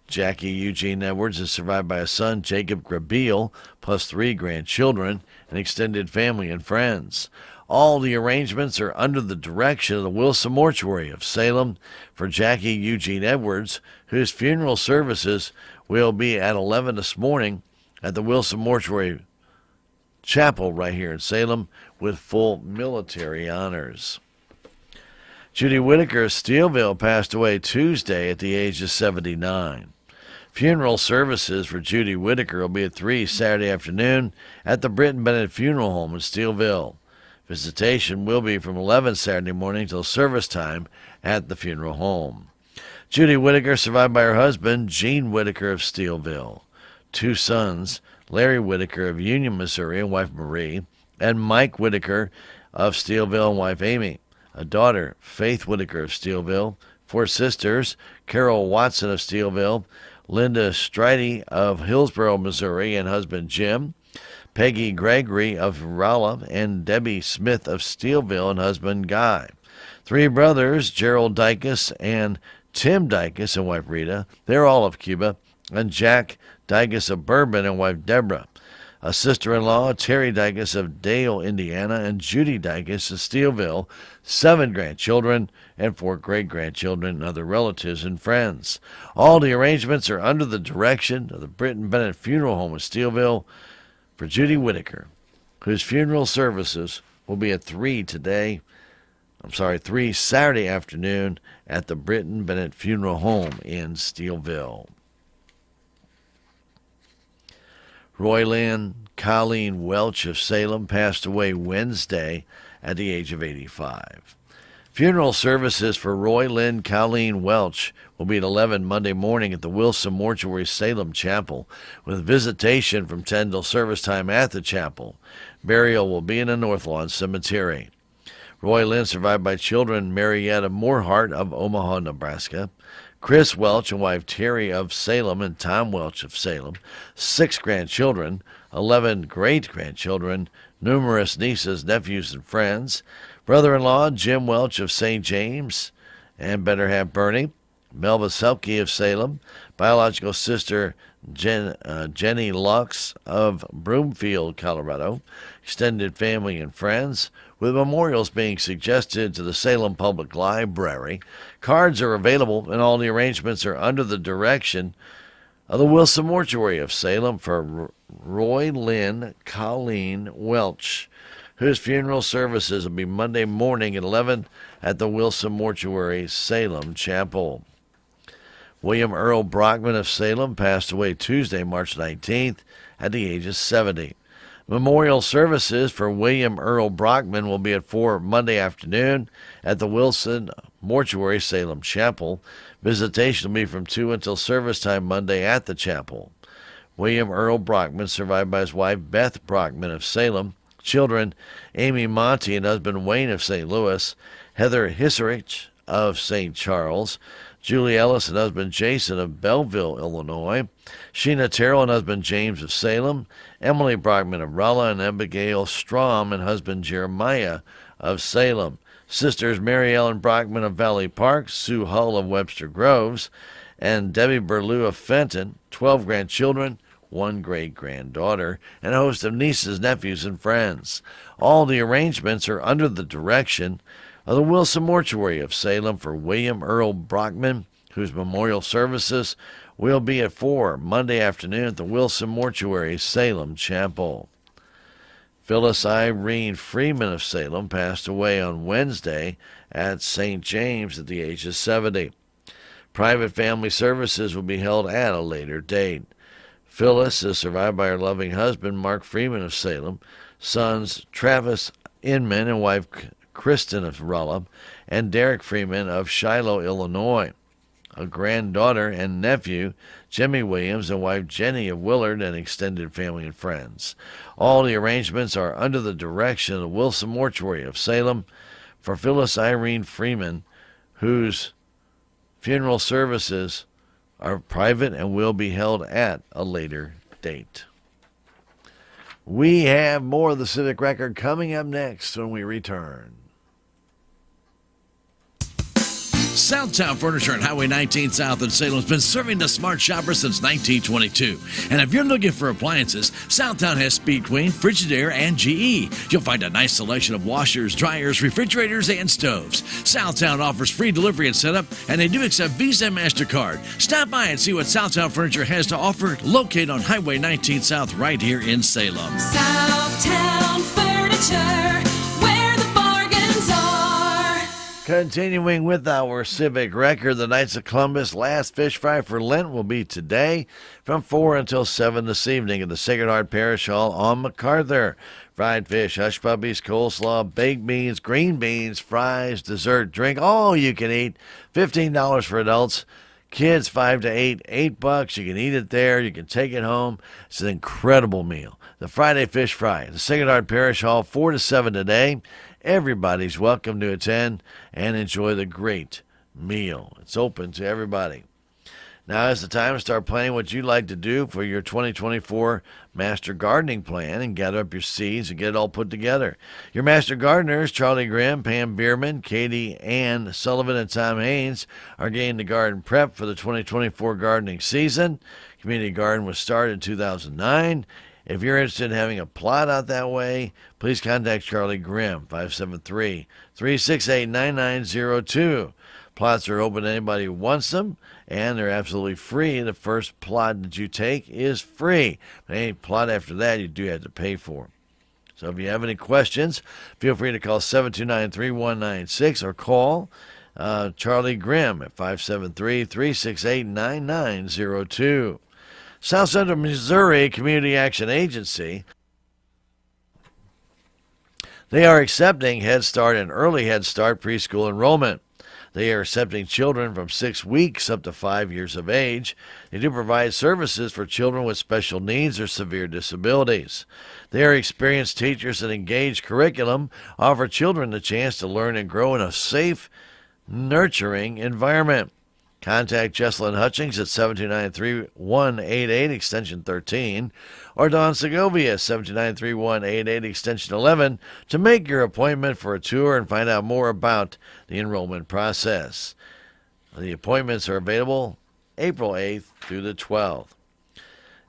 Jackie Eugene Edwards is survived by a son, Jacob Grabeel, plus 3 grandchildren and extended family and friends. All the arrangements are under the direction of the Wilson Mortuary of Salem for Jackie Eugene Edwards, whose funeral services will be at 11 this morning at the Wilson Mortuary Chapel right here in Salem with full military honors. Judy Whitaker of Steelville passed away Tuesday at the age of 79. Funeral services for Judy Whitaker will be at 3 Saturday afternoon at the Britton Bennett Funeral Home in Steelville. Visitation will be from 11 Saturday morning till service time at the funeral home. Judy Whitaker, survived by her husband, Gene Whitaker of Steelville, 2 sons, Larry Whitaker of Union, Missouri, and wife Marie, and Mike Whitaker of Steelville and wife Amy, a daughter, Faith Whitaker of Steelville, 4 sisters, Carol Watson of Steelville, Linda Stridey of Hillsboro, Missouri, and husband Jim, Peggy Gregory of Rolla, and Debbie Smith of Steelville and husband Guy. 3 brothers, Gerald Dykus and Tim Dykus and wife Rita, they're all of Cuba, and Jack Dykus of Bourbon and wife Deborah. A sister-in-law, Terry Dykus of Dale, Indiana, and Judy Dykus of Steelville, 7 grandchildren and 4 great-grandchildren and other relatives and friends. All the arrangements are under the direction of the Britton Bennett Funeral Home in Steelville for Judy Whitaker, whose funeral services will be at 3 Saturday afternoon at the Britton Bennett Funeral Home in Steelville. Roylynn Colleen Welch of Salem passed away Wednesday at the age of 85. Funeral services for Roylynn Colleen Welch will be at 11 Monday morning at the Wilson Mortuary Salem Chapel, with visitation from 10 till service time at the chapel. Burial will be in the North Lawn Cemetery. Roylynn, survived by children Marietta Moorhart of Omaha, Nebraska, Chris Welch and wife Terry of Salem, and Tom Welch of Salem, 6 grandchildren, 11 great-grandchildren, numerous nieces, nephews, and friends, brother-in-law Jim Welch of St. James, and better half Bernie, Melba Selke of Salem, biological sister Jenny Lux of Broomfield, Colorado, extended family and friends, with memorials being suggested to the Salem Public Library. Cards are available, and all the arrangements are under the direction of the Wilson Mortuary of Salem for Roylynn Colleen Welch, whose funeral services will be Monday morning at 11 at the Wilson Mortuary Salem Chapel. William Earl Brockman of Salem passed away Tuesday, March 19th, at the age of 70. Memorial services for William Earl Brockman will be at 4 Monday afternoon at the Wilson Mortuary Salem Chapel. Visitation will be from 2 until service time Monday at the chapel. William Earl Brockman, survived by his wife Beth Brockman of Salem, children Amy Monty and husband Wayne of St. Louis, Heather Hisserich of St. Charles, Julie Ellis and husband Jason of Belleville, Illinois, Sheena Terrell and husband James of Salem, Emily Brockman of Rolla, and Abigail Strom and husband Jeremiah of Salem, sisters Mary Ellen Brockman of Valley Park, Sue Hull of Webster Groves, and Debbie Berlew of Fenton, 12 grandchildren, 1 great-granddaughter, and a host of nieces, nephews, and friends. All the arrangements are under the direction of the Wilson Mortuary of Salem for William Earl Brockman, whose memorial services will be at 4 Monday afternoon at the Wilson Mortuary Salem Chapel. Phyllis Irene Freeman of Salem passed away on Wednesday at St. James at the age of 70. Private family services will be held at a later date. Phyllis is survived by her loving husband, Mark Freeman of Salem, sons Travis Inman and wife Kristen of Rolla, and Derek Freeman of Shiloh, Illinois, a granddaughter and nephew, Jimmy Williams, and wife Jenny of Willard, and extended family and friends. All the arrangements are under the direction of the Wilson Mortuary of Salem for Phyllis Irene Freeman, whose funeral services are private and will be held at a later update. We have more of the Civic Record coming up next when we return. Southtown Furniture on Highway 19 South in Salem has been serving the smart shopper since 1922. And if you're looking for appliances, Southtown has Speed Queen, Frigidaire, and GE. You'll find a nice selection of washers, dryers, refrigerators, and stoves. Southtown offers free delivery and setup, and they do accept Visa and MasterCard. Stop by and see what Southtown Furniture has to offer, located on Highway 19 South right here in Salem. Southtown Furniture, where the bargains are. Continuing with our Civic Record, the Knights of Columbus last fish fry for Lent will be today from 4 until 7 this evening at the Sacred Heart Parish Hall on MacArthur. Fried fish, hush puppies, coleslaw, baked beans, green beans, fries, dessert, drink, all you can eat. $15 for adults. Kids 5 to 8, $8. You can eat it there. You can take it home. It's an incredible meal. The Friday Fish Fry, the Sacred Heart Parish Hall, 4 to 7 today. Everybody's welcome to attend and enjoy the great meal. It's open to everybody. Now is the time to start planning what you'd like to do for your 2024 Master Gardening Plan and gather up your seeds and get it all put together. Your Master Gardeners, Charlie Grimm, Pam Bierman, Katie Ann Sullivan, and Tom Haynes, are getting the garden prep for the 2024 gardening season. Community Garden was started in 2009. If you're interested in having a plot out that way, please contact Charlie Grimm, 573-368-9902. Plots are open to anybody who wants them, and they're absolutely free. The first plot that you take is free. But any plot after that, you do have to pay for. So if you have any questions, feel free to call 729-3196 or call Charlie Grimm at 573-368-9902. South Central Missouri Community Action Agency, they are accepting Head Start and Early Head Start preschool enrollment. They are accepting children from 6 weeks up to 5 years of age. They do provide services for children with special needs or severe disabilities. Their experienced teachers and engaged curriculum offer children the chance to learn and grow in a safe, nurturing environment. Contact Jesselyn Hutchings at 729-3188, extension 13, or Don Segovia, 729-3188, extension 11, to make your appointment for a tour and find out more about the enrollment process. The appointments are available April 8th through the 12th.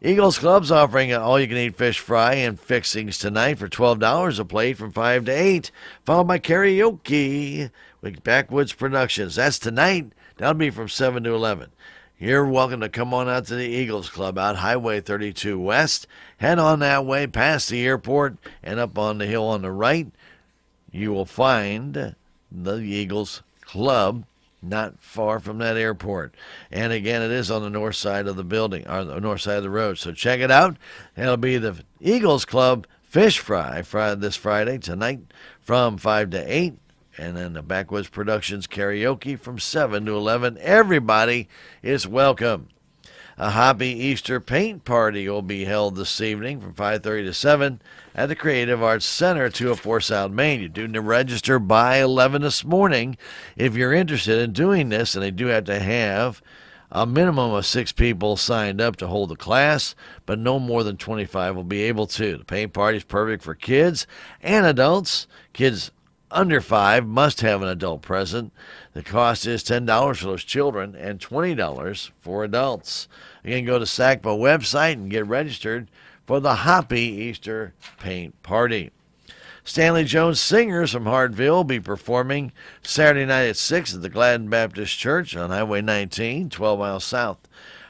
Eagles Club's offering an all-you-can-eat fish fry and fixings tonight for $12 a plate from 5 to 8, followed by karaoke with Backwoods Productions. That's tonight. That'll be from 7 to 11. You're welcome to come on out to the Eagles Club out Highway 32 West. Head on that way past the airport and up on the hill on the right. You will find the Eagles Club not far from that airport. And again, it is on the north side of the building, or the north side of the road. So check it out. It'll be the Eagles Club Fish Fry this Friday, tonight from 5 to 8. And then the Backwoods Productions karaoke from 7 to 11. Everybody is welcome. A Happy Easter Paint Party will be held this evening from 5:30 to 7 at the Creative Arts Center, 204 South Main. You do need to register by 11 this morning if you're interested in doing this, and they do have to have a minimum of 6 people signed up to hold the class, but no more than 25 will be able to. The paint party is perfect for kids and adults. Kids under 5 must have an adult present. The cost is $10 for those children and $20 for adults. Again, go to SACPA website and get registered for the Happy Easter Paint Party. Stanley Jones Singers from Hartville will be performing Saturday night at 6 at the Gladden Baptist Church on Highway 19, 12 miles south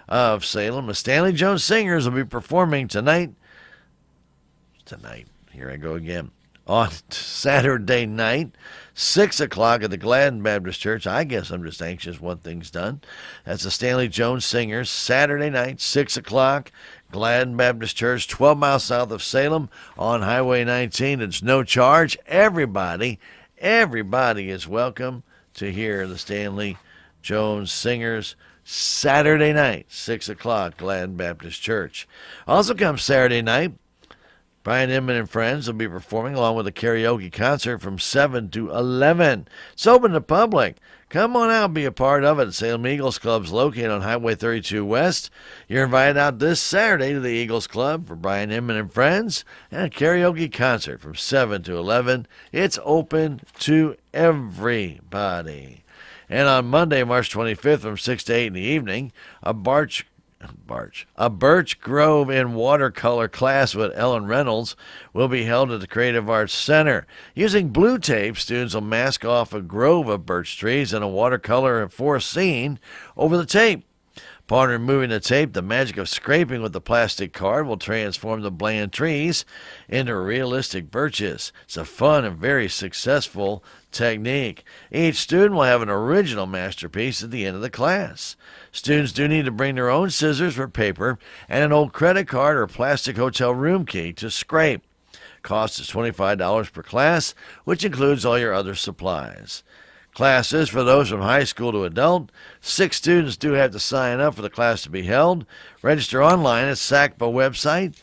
of Salem. The Stanley Jones Singers will be performing tonight, here I go again, on Saturday night, 6 o'clock at the Gladden Baptist Church. I guess I'm just anxious one thing's done. That's the Stanley Jones Singers, Saturday night, 6 o'clock, Gladden Baptist Church, 12 miles south of Salem on Highway 19. It's no charge. Everybody is welcome to hear the Stanley Jones Singers Saturday night, 6 o'clock, Gladden Baptist Church. Also comes Saturday night, Brian Inman and friends will be performing along with a karaoke concert from 7 to 11. It's open to public. Come on out and be a part of it. Salem Eagles Club's located on Highway 32 West. You're invited out this Saturday to the Eagles Club for Brian Inman and friends and a karaoke concert from 7 to 11. It's open to everybody. And on Monday, March 25th from 6 to 8 in the evening, a Birch Grove in watercolor class with Ellen Reynolds will be held at the Creative Arts Center. Using blue tape, students will mask off a grove of birch trees and a watercolor forest scene over the tape. Upon removing the tape, the magic of scraping with the plastic card will transform the bland trees into realistic birches. It's a fun and very successful technique. Each student will have an original masterpiece at the end of the class. Students do need to bring their own scissors or paper and an old credit card or plastic hotel room key to scrape. Cost is $25 per class, which includes all your other supplies. Classes for those from high school to adult. 6 students do have to sign up for the class to be held. Register online at SACPA website.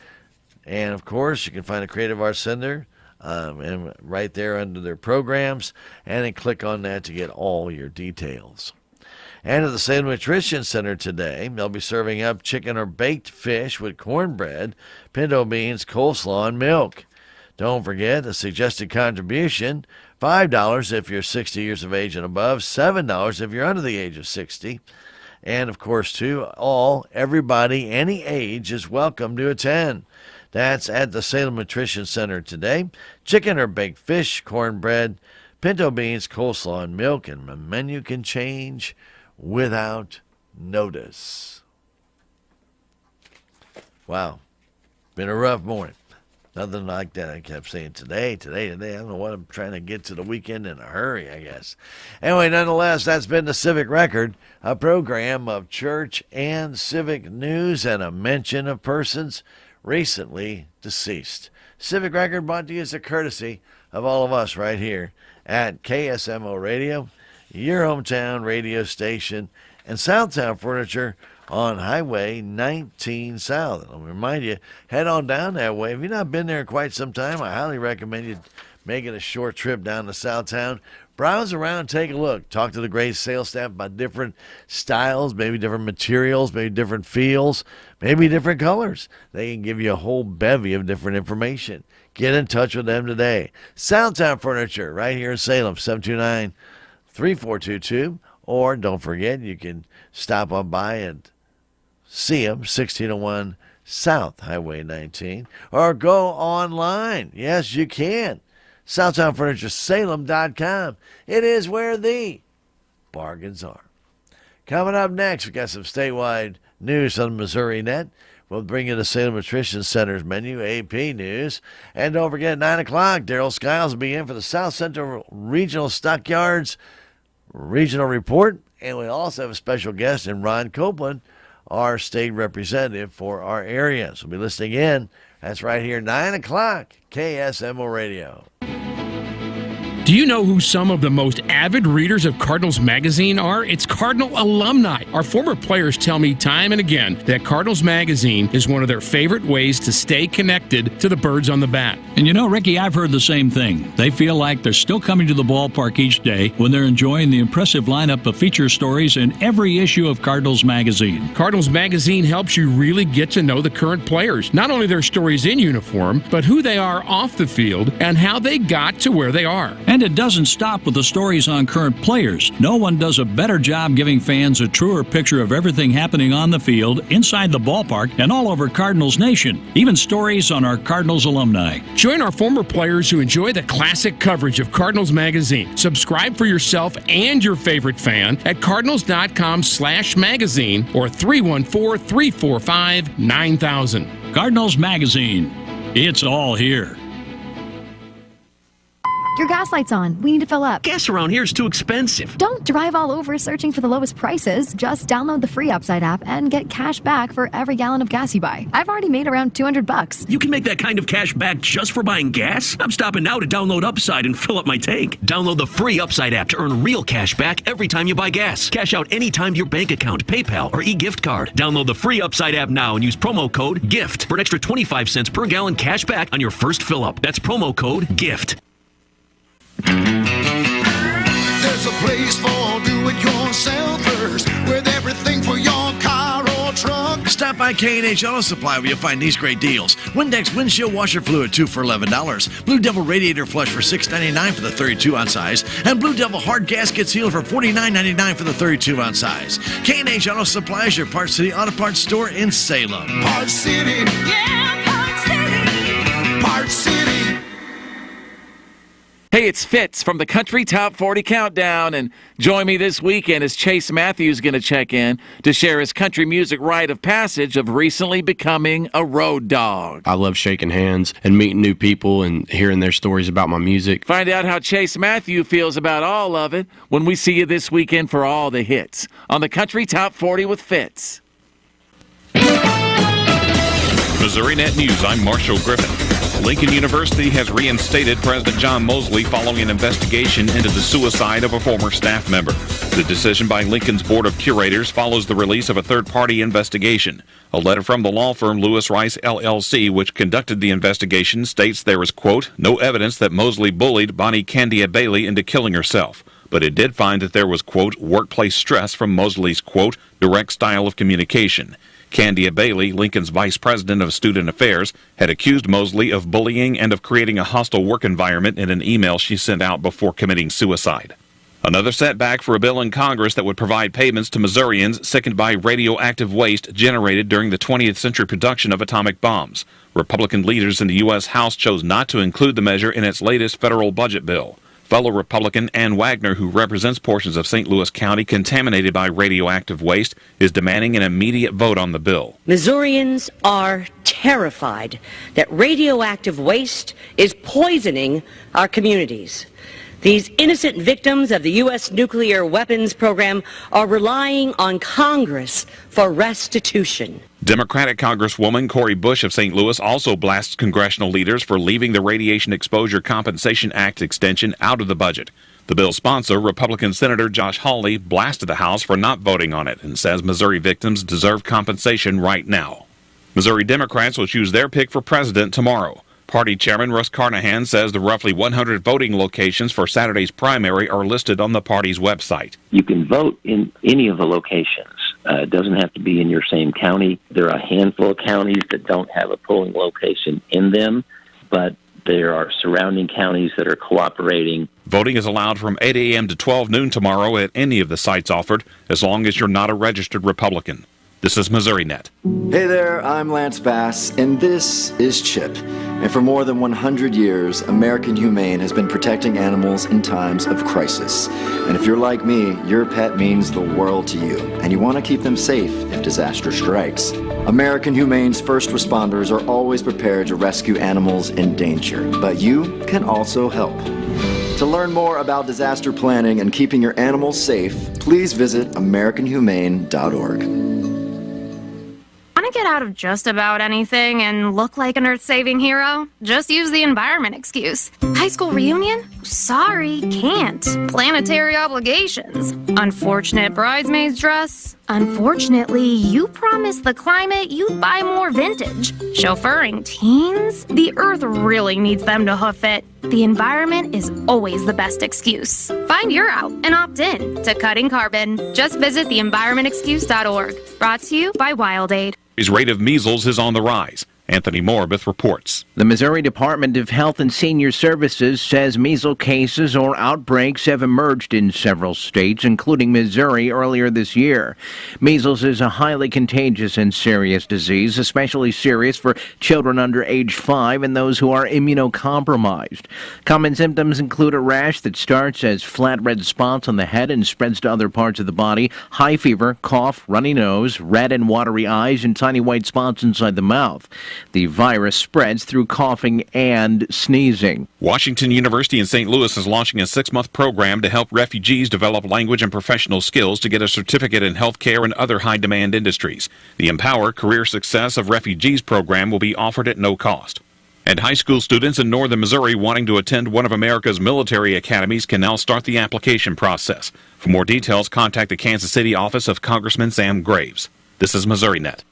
And, of course, you can find the Creative Arts Center and right there under their programs. And then click on that to get all your details. And at the Salem Nutrition Center today, they'll be serving up chicken or baked fish with cornbread, pinto beans, coleslaw, and milk. Don't forget the suggested contribution, $5 if you're 60 years of age and above, $7 if you're under the age of 60. And, of course, too, everybody, any age is welcome to attend. That's at the Salem Nutrition Center today. Chicken or baked fish, cornbread, pinto beans, coleslaw, and milk, and the menu can change without notice. Wow. Been a rough morning. Nothing like that. I kept saying today. I don't know what I'm trying to get to the weekend in a hurry, I guess. Anyway, nonetheless, that's been the Civic Record, a program of church and civic news and a mention of persons recently deceased. Civic Record brought to you as a courtesy of all of us right here at KSMO Radio, your hometown radio station, and Southtown Furniture on Highway 19 South. And I'll remind you, head on down that way. If you've not been there in quite some time, I highly recommend you making a short trip down to Southtown. Browse around, take a look. Talk to the great sales staff about different styles, maybe different materials, maybe different feels, maybe different colors. They can give you a whole bevy of different information. Get in touch with them today. Southtown Furniture, right here in Salem, 729-3422. Or don't forget, you can stop on by and see them, 1601 South Highway 19. Or go online. Yes, you can. SouthtownFurnitureSalem.com. It is where the bargains are. Coming up next, we got some statewide news on the Missouri Net. We'll bring you the Salem Nutrition Center's menu, AP News. And don't forget, at 9 o'clock, Daryl Skiles will be in for the South Central Regional Stockyards Regional Report. And we also have a special guest in Ron Copeland, our state representative for our area. So we'll be listening in. That's right here, 9 o'clock, KSMO Radio. Do you know who some of the most avid readers of Cardinals Magazine are? It's Cardinal alumni. Our former players tell me time and again that Cardinals Magazine is one of their favorite ways to stay connected to the birds on the bat. And you know, Ricky, I've heard the same thing. They feel like they're still coming to the ballpark each day when they're enjoying the impressive lineup of feature stories in every issue of Cardinals Magazine. Cardinals Magazine helps you really get to know the current players, not only their stories in uniform, but who they are off the field and how they got to where they are. And it doesn't stop with the stories on current players. No one does a better job giving fans a truer picture of everything happening on the field, inside the ballpark, and all over Cardinals Nation. Even stories on our Cardinals alumni. Join our former players who enjoy the classic coverage of Cardinals Magazine. Subscribe for yourself and your favorite fan at cardinals.com/magazine or 314-345-9000. Cardinals Magazine. It's all here. your gas light's on. We need to fill up. Gas around here is too expensive. Don't drive all over searching for the lowest prices. Just download the free Upside app and get cash back for every gallon of gas you buy. I've already made around $200. You can make that kind of cash back just for buying gas? I'm stopping now to download Upside and fill up my tank. Download the free Upside app to earn real cash back every time you buy gas. Cash out anytime your bank account, PayPal, or e-gift card. Download the free Upside app now and use promo code GIFT for an extra 25 cents per gallon cash back on your first fill up. That's promo code GIFT. There's a place for do-it-yourselfers with everything for your car or truck. Stop by K&H Auto Supply where you'll find these great deals. Windex windshield washer fluid 2 for $11. Blue Devil radiator flush for $6.99 for the 32-ounce size. And Blue Devil hard gasket seal for $49.99 for the 32-ounce size. K&H Auto Supply is your Parts City Auto Parts store in Salem. Parts City. Yeah, Parts City. Parts City. Hey, it's Fitz from the Country Top 40 Countdown, and join me this weekend as Chase Matthews is going to check in to share his country music rite of passage of recently becoming a road dog. I love shaking hands and meeting new people and hearing their stories about my music. Find out how Chase Matthews feels about all of it when we see you this weekend for all the hits on the Country Top 40 with Fitz. Missouri Net News, I'm Marshall Griffin. Lincoln University has reinstated President John Mosley following an investigation into the suicide of a former staff member. The decision by Lincoln's Board of Curators follows the release of a third-party investigation. A letter from the law firm Lewis Rice, LLC, which conducted the investigation, states there is, quote, no evidence that Mosley bullied Bonnie Candia Bailey into killing herself. But it did find that there was, quote, workplace stress from Mosley's, quote, direct style of communication. Candia Bailey, Lincoln's vice president of student affairs, had accused Mosley of bullying and of creating a hostile work environment in an email she sent out before committing suicide. Another setback for a bill in Congress that would provide payments to Missourians sickened by radioactive waste generated during the 20th century production of atomic bombs. Republican leaders in the U.S. House chose not to include the measure in its latest federal budget bill. Fellow Republican Ann Wagner, who represents portions of St. Louis County contaminated by radioactive waste, is demanding an immediate vote on the bill. Missourians are terrified that radioactive waste is poisoning our communities. These innocent victims of the U.S. nuclear weapons program are relying on Congress for restitution. Democratic Congresswoman Cori Bush of St. Louis also blasts congressional leaders for leaving the Radiation Exposure Compensation Act extension out of the budget. The bill's sponsor, Republican Senator Josh Hawley, blasted the House for not voting on it and says Missouri victims deserve compensation right now. Missouri Democrats will choose their pick for president tomorrow. Party Chairman Russ Carnahan says the roughly 100 voting locations for Saturday's primary are listed on the party's website. You can vote in any of the locations. It doesn't have to be in your same county. There are a handful of counties that don't have a polling location in them, but there are surrounding counties that are cooperating. Voting is allowed from 8 a.m. to 12 noon tomorrow at any of the sites offered, as long as you're not a registered Republican. This is Missouri Net. Hey there, I'm Lance Bass, and this is CHIP. And for more than 100 years, American Humane has been protecting animals in times of crisis. And if you're like me, your pet means the world to you, and you want to keep them safe if disaster strikes. American Humane's first responders are always prepared to rescue animals in danger, but you can also help. To learn more about disaster planning and keeping your animals safe, please visit AmericanHumane.org. Want to get out of just about anything and look like an earth-saving hero? Just use the environment excuse. High school reunion? Sorry, can't. Planetary obligations. Unfortunate bridesmaid's dress? Unfortunately, you promised the climate you'd buy more vintage. Chauffeuring teens? The earth really needs them to hoof it. The environment is always the best excuse. Find your out and opt in to cutting carbon. Just visit theenvironmentexcuse.org. Brought to you by WildAid. His rate of measles is on the rise. Anthony Morabith reports. The Missouri Department of Health and Senior Services says measles cases or outbreaks have emerged in several states, including Missouri, earlier this year. Measles is a highly contagious and serious disease, especially serious for children under age 5 and those who are immunocompromised. Common symptoms include a rash that starts as flat red spots on the head and spreads to other parts of the body, high fever, cough, runny nose, red and watery eyes, and tiny white spots inside the mouth. The virus spreads through coughing and sneezing. Washington University in St. Louis is launching a 6-month program to help refugees develop language and professional skills to get a certificate in healthcare and other high-demand industries. The Empower Career Success of Refugees program will be offered at no cost. And high school students in northern Missouri wanting to attend one of America's military academies can now start the application process. For more details, contact the Kansas City office of Congressman Sam Graves. This is Missouri Net.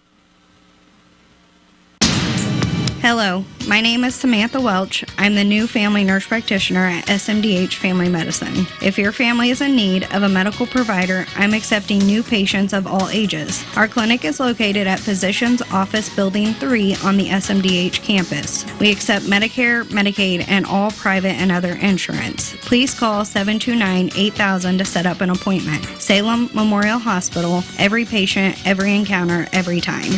Hello, my name is Samantha Welch. I'm the new family nurse practitioner at SMDH Family Medicine. If your family is in need of a medical provider, I'm accepting new patients of all ages. Our clinic is located at Physicians Office Building 3 on the SMDH campus. We accept Medicare, Medicaid, and all private and other insurance. Please call 729-8000 to set up an appointment. Salem Memorial Hospital, every patient, every encounter, every time.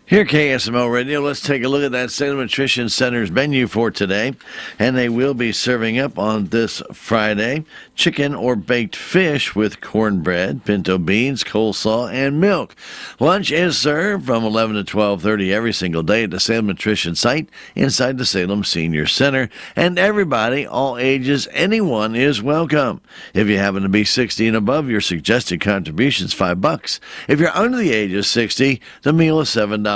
Here at KSMO Radio, let's take a look at that Salem Nutrition Center's menu for today. And they will be serving up on this Friday chicken or baked fish with cornbread, pinto beans, coleslaw, and milk. Lunch is served from 11 to 12:30 every single day at the Salem Nutrition site inside the Salem Senior Center. And everybody, all ages, anyone is welcome. If you happen to be 60 and above, your suggested contribution is $5. If you're under the age of 60, the meal is $7.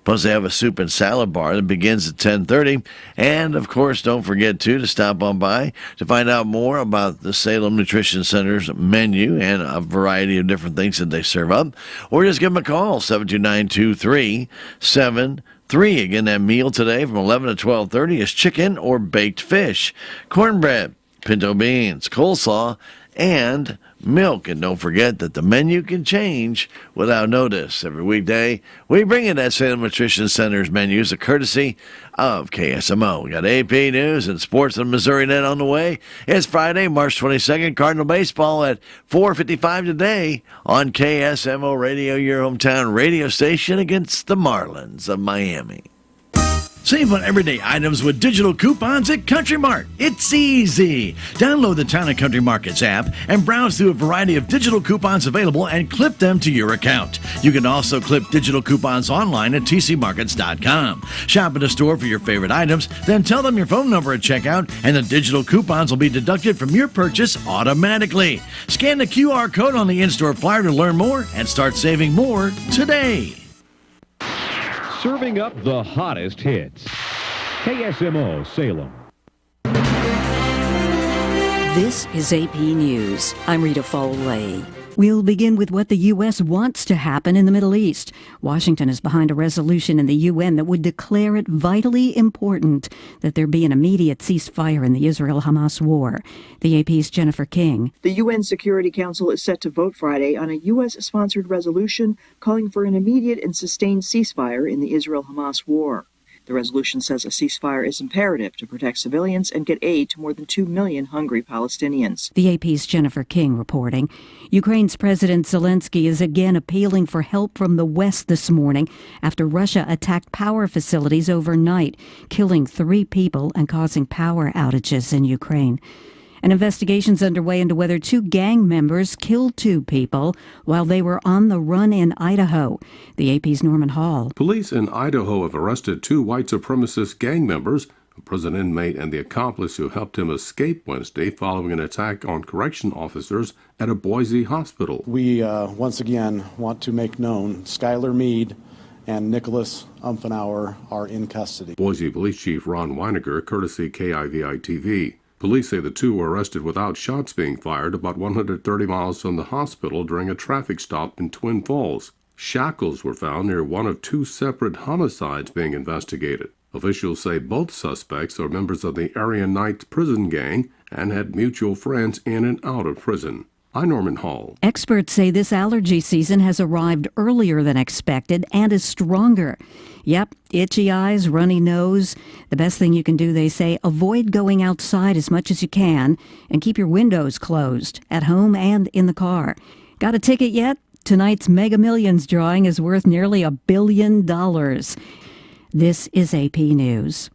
Plus, they have a soup and salad bar that begins at 10:30. And, of course, don't forget, to stop on by to find out more about the Salem Nutrition Center's menu and a variety of different things that they serve up. Or just give them a call, 729-2373. Again, that meal today from 11 to 12:30 is chicken or baked fish, cornbread, pinto beans, coleslaw, and milk. And don't forget that the menu can change without notice. Every weekday, we bring in that Salem Nutrition Center's menus, a courtesy of KSMO. We got AP News and Sports on Missouri Net on the way. It's Friday, March 22nd, Cardinal Baseball at 4:55 today on KSMO Radio, your hometown radio station, against the Marlins of Miami. Save on everyday items with digital coupons at Country Mart. It's easy. Download the Town & Country Markets app and browse through a variety of digital coupons available and clip them to your account. You can also clip digital coupons online at tcmarkets.com. Shop at a store for your favorite items, then tell them your phone number at checkout, and the digital coupons will be deducted from your purchase automatically. Scan the QR code on the in-store flyer to learn more and start saving more today. Serving up the hottest hits. KSMO Salem. This is AP News. I'm Rita Foley. We'll begin with what the U.S. wants to happen in the Middle East. Washington is behind a resolution in the UN that would declare it vitally important that there be an immediate ceasefire in the Israel-Hamas war. The AP's Jennifer King. The UN Security Council is set to vote Friday on a U.S.-sponsored resolution calling for an immediate and sustained ceasefire in the Israel-Hamas war. The resolution says a ceasefire is imperative to protect civilians and get aid to more than 2 million hungry Palestinians. The AP's Jennifer King reporting. Ukraine's President Zelensky is again appealing for help from the West this morning after Russia attacked power facilities overnight, killing 3 people and causing power outages in Ukraine. An investigation's underway into whether 2 gang members killed 2 people while they were on the run in Idaho. The AP's Norman Hall. Police in Idaho have arrested 2 white supremacist gang members, a prison inmate and the accomplice who helped him escape Wednesday following an attack on correction officers at a Boise hospital. We once again want to make known Skylar Mead and Nicholas Umfenauer are in custody. Boise Police Chief Ron Weiniger, courtesy KIVI-TV. Police say the 2 were arrested without shots being fired about 130 miles from the hospital during a traffic stop in Twin Falls. Shackles were found near one of 2 separate homicides being investigated. Officials say both suspects are members of the Aryan Night prison gang and had mutual friends in and out of prison. I'm Norman Hall. Experts say this allergy season has arrived earlier than expected and is stronger. Yep, itchy eyes, runny nose. The best thing you can do, they say, avoid going outside as much as you can and keep your windows closed at home and in the car. Got a ticket yet? Tonight's Mega Millions drawing is worth nearly $1 billion. This is AP News.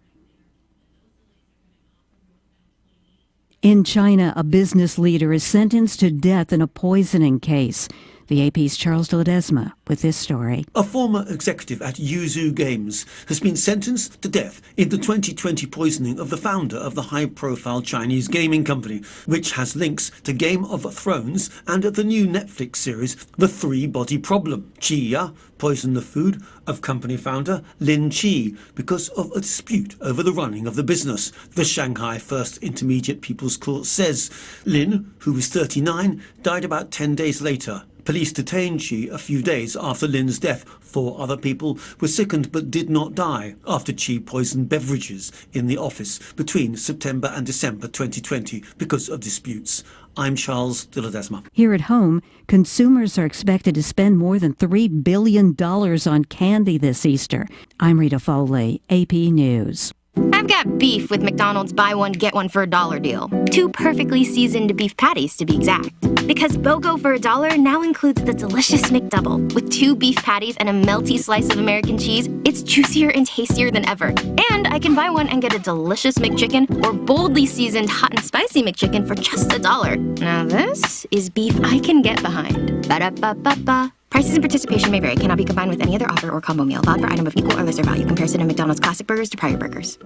In China, a business leader is sentenced to death in a poisoning case. The AP's Charles de Ledesma with this story. A former executive at Yuzu Games has been sentenced to death in the 2020 poisoning of the founder of the high-profile Chinese gaming company, which has links to Game of Thrones and the new Netflix series The Three-Body Problem. Qia poisoned the food of company founder Lin Qi because of a dispute over the running of the business. The Shanghai First Intermediate People's Court says Lin, who was 39, died about 10 days later. Police detained Qi a few days after Lin's death. 4 other people were sickened but did not die after Qi poisoned beverages in the office between September and December 2020 because of disputes. I'm Charles de Ledesma. Here at home, consumers are expected to spend more than $3 billion on candy this Easter. I'm Rita Foley, AP News. I've got beef with McDonald's buy one, get one for $1 deal. 2 perfectly seasoned beef patties to be exact. Because BOGO for $1 now includes the delicious McDouble. With 2 beef patties and a melty slice of American cheese, it's juicier and tastier than ever. And I can buy one and get a delicious McChicken or boldly seasoned hot and spicy McChicken for just $1. Now this is beef I can get behind. Ba-da-ba-ba-ba. Prices and participation may vary. Cannot be combined with any other offer or combo meal. Valid for item of equal or lesser value. Comparison of McDonald's classic burgers to prior burgers.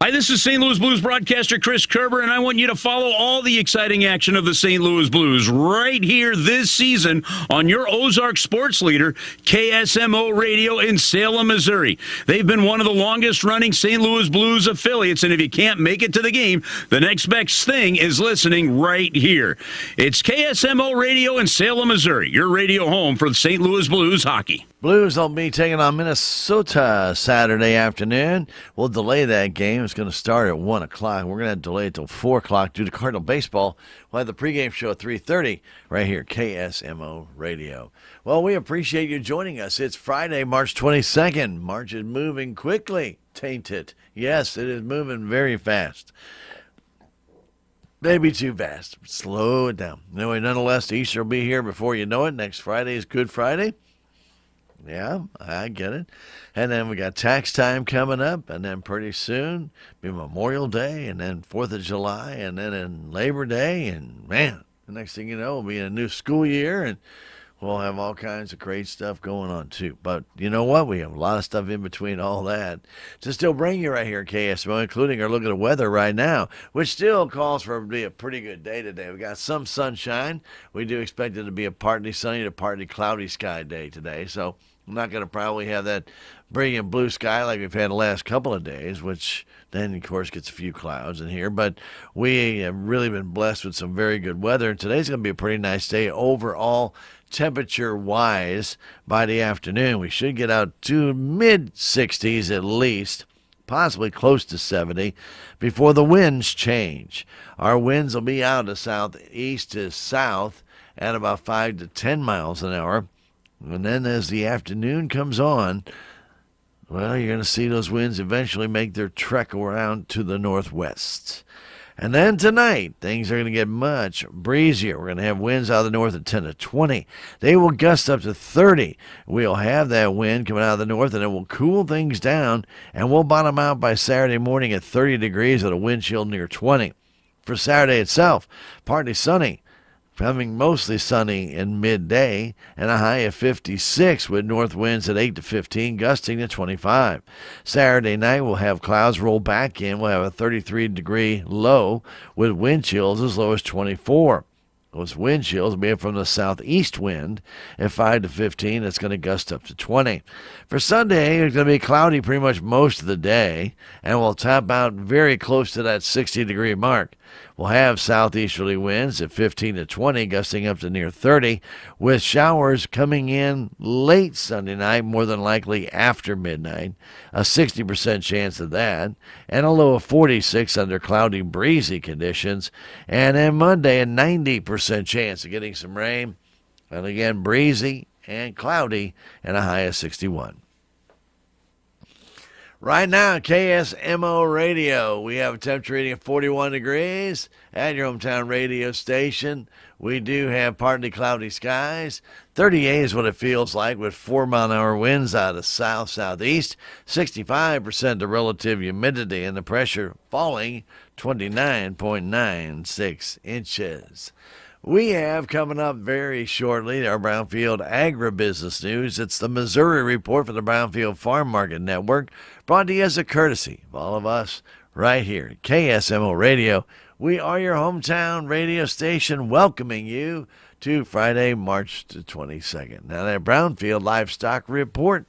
Hi, this is St. Louis Blues broadcaster Chris Kerber, and I want you to follow all the exciting action of the St. Louis Blues right here this season on your Ozark sports leader, KSMO Radio in Salem, Missouri. They've been one of the longest-running St. Louis Blues affiliates, and if you can't make it to the game, the next best thing is listening right here. It's KSMO Radio in Salem, Missouri, your radio home for the St. Louis Blues hockey. Blues will be taking on Minnesota Saturday afternoon. We'll delay that game. It's going to start at 1 o'clock. We're going to have to delay it till 4 o'clock due to Cardinal baseball. We'll have the pregame show at 3:30 right here, KSMO Radio. Well, we appreciate you joining us. It's Friday, March 22nd. March is moving quickly, tain't it? Yes, it is moving very fast. Maybe too fast. Slow it down. Anyway, nonetheless, Easter will be here before you know it. Next Friday is Good Friday. Yeah, I get it. And then we got tax time coming up, and then pretty soon be Memorial Day, and then 4th of July, and then in Labor Day, and man, the next thing you know, we'll be in a new school year, and we'll have all kinds of great stuff going on too. But you know what? We have a lot of stuff in between all that to still bring you right here at KSMO, including our look at the weather right now, which still calls for it to be a pretty good day today. We got some sunshine. We do expect it to be a partly sunny to partly cloudy sky day today, so I'm not going to probably have that brilliant blue sky like we've had the last couple of days, which then, of course, gets a few clouds in here. But we have really been blessed with some very good weather. And today's going to be a pretty nice day overall, temperature-wise. By the afternoon, we should get out to mid-60s at least, possibly close to 70, before the winds change. Our winds will be out of southeast to south at about 5 to 10 miles an hour. And then as the afternoon comes on, well, you're going to see those winds eventually make their trek around to the northwest. And then tonight, things are going to get much breezier. We're going to have winds out of the north at 10 to 20. They will gust up to 30. We'll have that wind coming out of the north, and it will cool things down, and we'll bottom out by Saturday morning at 30 degrees with a wind chill near 20. For Saturday itself, partly sunny. Becoming mostly sunny in midday and a high of 56 with north winds at 8 to 15, gusting to 25. Saturday night we'll have clouds roll back in. We'll have a 33-degree low with wind chills as low as 24. Those wind chills will be from the southeast wind at 5 to 15. It's going to gust up to 20. For Sunday, it's going to be cloudy pretty much most of the day, and we'll top out very close to that 60-degree mark. We'll have southeasterly winds at 15 to 20, gusting up to near 30, with showers coming in late Sunday night, more than likely after midnight, a 60% chance of that, and a low of 46 under cloudy, breezy conditions, and then Monday, a 90% chance of getting some rain, and again, breezy and cloudy, and a high of 61. Right now, KSMO Radio, we have a temperature reading of 41 degrees at your hometown radio station. We do have partly cloudy skies. 38 is what it feels like with 4-mile-an-hour winds out of south-southeast. 65% the relative humidity and the pressure falling 29.96 inches. We have coming up very shortly our Brownfield Agribusiness News. It's the Missouri Report for the Brownfield Farm Market Network, brought to you as a courtesy of all of us right here at KSMO Radio. We are your hometown radio station welcoming you to Friday, March the 22nd. Now that Brownfield Livestock Report.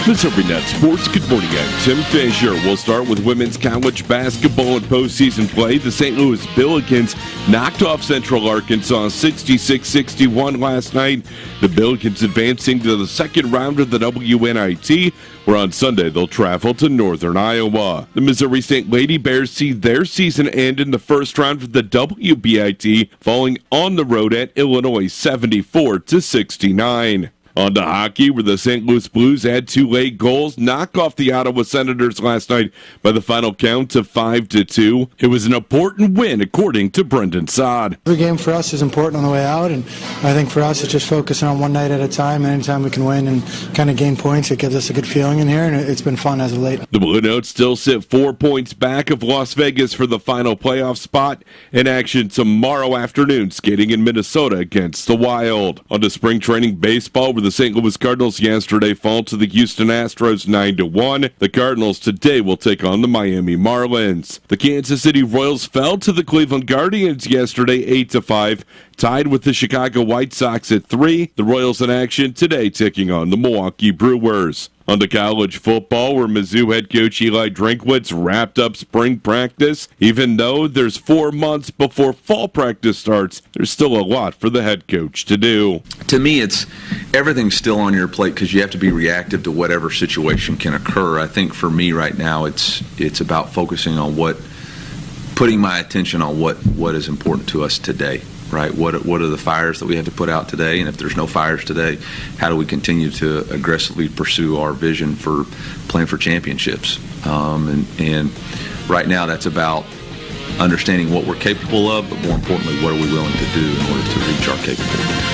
Missouri Net Sports, good morning. I'm Tim Fisher. We'll start with women's college basketball and postseason play. The St. Louis Billikens knocked off Central Arkansas 66-61 last night. The Billikens advancing to the second round of the WNIT, where on Sunday they'll travel to Northern Iowa. The Missouri State Lady Bears see their season end in the first round of the WBIT, falling on the road at Illinois 74-69. On to hockey, where the St. Louis Blues had two late goals, knock off the Ottawa Senators last night by the final count of 5-2. It was an important win, according to Brendan Saad. Every game for us is important on the way out, and I think for us it's just focusing on one night at a time, and anytime we can win and kind of gain points, it gives us a good feeling in here, and it's been fun as of late. The Blue Notes still sit 4 points back of Las Vegas for the final playoff spot. In action tomorrow afternoon, skating in Minnesota against the Wild. On to spring training baseball, where the St. Louis Cardinals yesterday fall to the Houston Astros 9-1. The Cardinals today will take on the Miami Marlins. The Kansas City Royals fell to the Cleveland Guardians yesterday 8-5, tied with the Chicago White Sox at 3. The Royals in action today taking on the Milwaukee Brewers. On to college football, where Mizzou head coach Eli Drinkwitz wrapped up spring practice. Even though there's 4 months before fall practice starts, there's still a lot for the head coach to do. To me, it's everything's still on your plate because you have to be reactive to whatever situation can occur. I think for me right now, it's about focusing on putting my attention on what is important to us today. Right? What are the fires that we have to put out today? And if there's no fires today, how do we continue to aggressively pursue our vision for playing for championships? And right now, that's about understanding what we're capable of, but more importantly, what are we willing to do in order to reach our capabilities?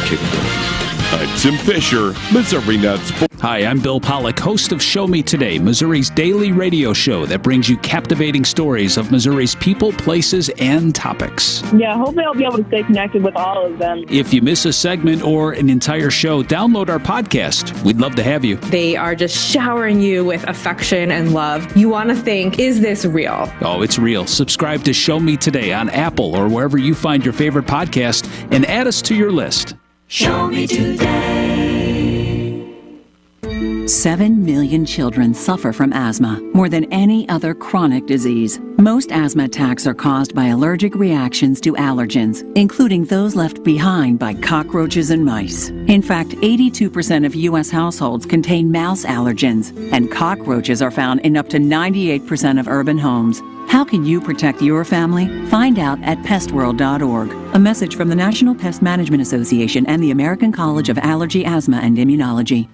Tim Fisher, Missouri Nuts. Hi, I'm Bill Pollack, host of Show Me Today, Missouri's daily radio show that brings you captivating stories of Missouri's people, places, and topics. Yeah, hopefully I'll be able to stay connected with all of them. If you miss a segment or an entire show, download our podcast. We'd love to have you. They are just showering you with affection and love. You want to think, is this real? Oh, it's real. Subscribe to Show Me Today on Apple or wherever you find your favorite podcast and add us to your list. Show me today. 7 million children suffer from asthma, more than any other chronic disease. Most asthma attacks are caused by allergic reactions to allergens, including those left behind by cockroaches and mice. In fact, 82% of U.S. households contain mouse allergens, and cockroaches are found in up to 98% of urban homes. How can you protect your family? Find out at pestworld.org. A message from the National Pest Management Association and the American College of Allergy, Asthma, and Immunology.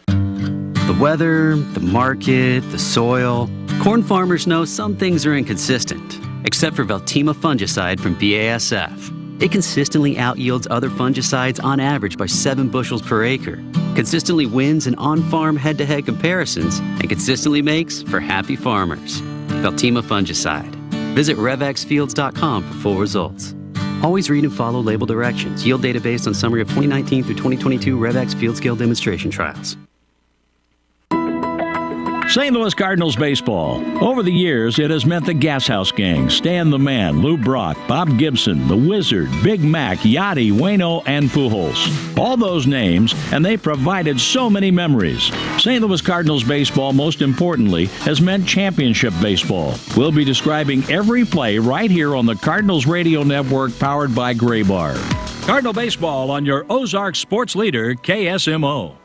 The weather, the market, the soil. Corn farmers know some things are inconsistent, except for Veltima fungicide from BASF. It consistently outyields other fungicides on average by 7 bushels per acre, consistently wins in on-farm head-to-head comparisons, and consistently makes for happy farmers. Veltima fungicide. Visit RevXFields.com for full results. Always read and follow label directions. Yield data based on summary of 2019 through 2022 RevX Field Scale demonstration trials. St. Louis Cardinals baseball. Over the years, it has meant the Gas House Gang, Stan the Man, Lou Brock, Bob Gibson, the Wizard, Big Mac, Yachty, Waino, and Pujols. All those names, and they provided so many memories. St. Louis Cardinals baseball, most importantly, has meant championship baseball. We'll be describing every play right here on the Cardinals Radio Network, powered by Gray Bar. Cardinal baseball on your Ozark sports leader, KSMO.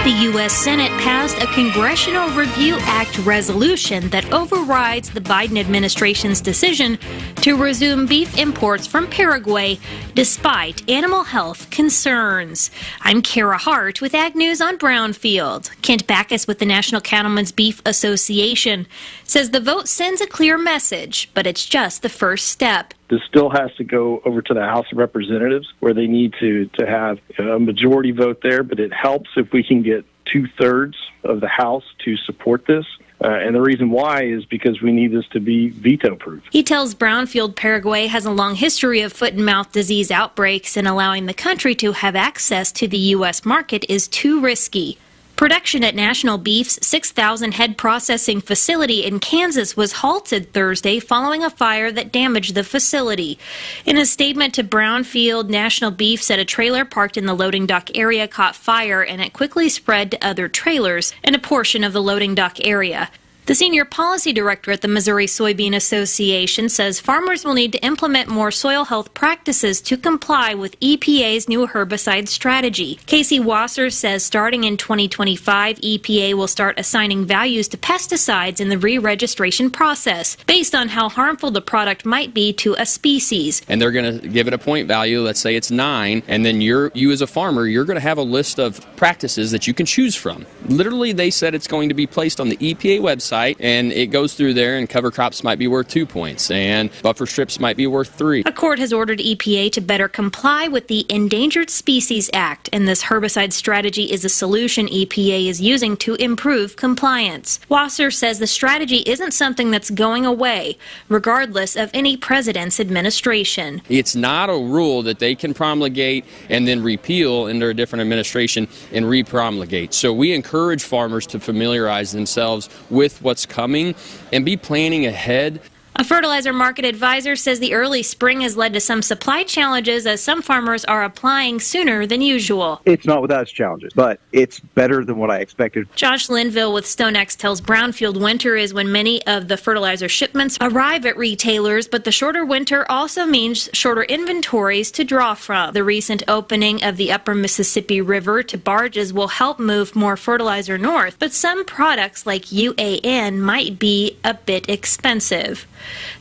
The U.S. Senate passed a Congressional Review Act resolution that overrides the Biden administration's decision to resume beef imports from Paraguay despite animal health concerns. I'm Kara Hart with Ag News on Brownfield. Kent Backus with the National Cattlemen's Beef Association says the vote sends a clear message, but it's just the first step. This still has to go over to the House of Representatives, where they need to have a majority vote there, but it helps if we can get 2/3 of the House to support this. And the reason why is because we need this to be veto-proof. He tells Brownfield Paraguay has a long history of foot and mouth disease outbreaks, and allowing the country to have access to the U.S. market is too risky. Production at National Beef's 6,000 head processing facility in Kansas was halted Thursday following a fire that damaged the facility. In a statement to Brownfield, National Beef said a trailer parked in the loading dock area caught fire and it quickly spread to other trailers and a portion of the loading dock area. The senior policy director at the Missouri Soybean Association says farmers will need to implement more soil health practices to comply with EPA's new herbicide strategy. Casey Wasser says starting in 2025, EPA will start assigning values to pesticides in the re-registration process based on how harmful the product might be to a species. And they're going to give it a point value, let's say it's 9, and then you as a farmer, you're going to have a list of practices that you can choose from. Literally, they said it's going to be placed on the EPA website, and it goes through there, and cover crops might be worth 2 points, and buffer strips might be worth 3. A court has ordered EPA to better comply with the Endangered Species Act, and this herbicide strategy is a solution EPA is using to improve compliance. Wasser says the strategy isn't something that's going away, regardless of any president's administration. It's not a rule that they can promulgate and then repeal under a different administration and re-promulgate. So we encourage farmers to familiarize themselves with what's coming and be planning ahead. A fertilizer market advisor says the early spring has led to some supply challenges as some farmers are applying sooner than usual. It's not without its challenges, but it's better than what I expected. Josh Linville with StoneX tells Brownfield winter is when many of the fertilizer shipments arrive at retailers, but the shorter winter also means shorter inventories to draw from. The recent opening of the upper Mississippi River to barges will help move more fertilizer north, but some products like UAN might be a bit expensive.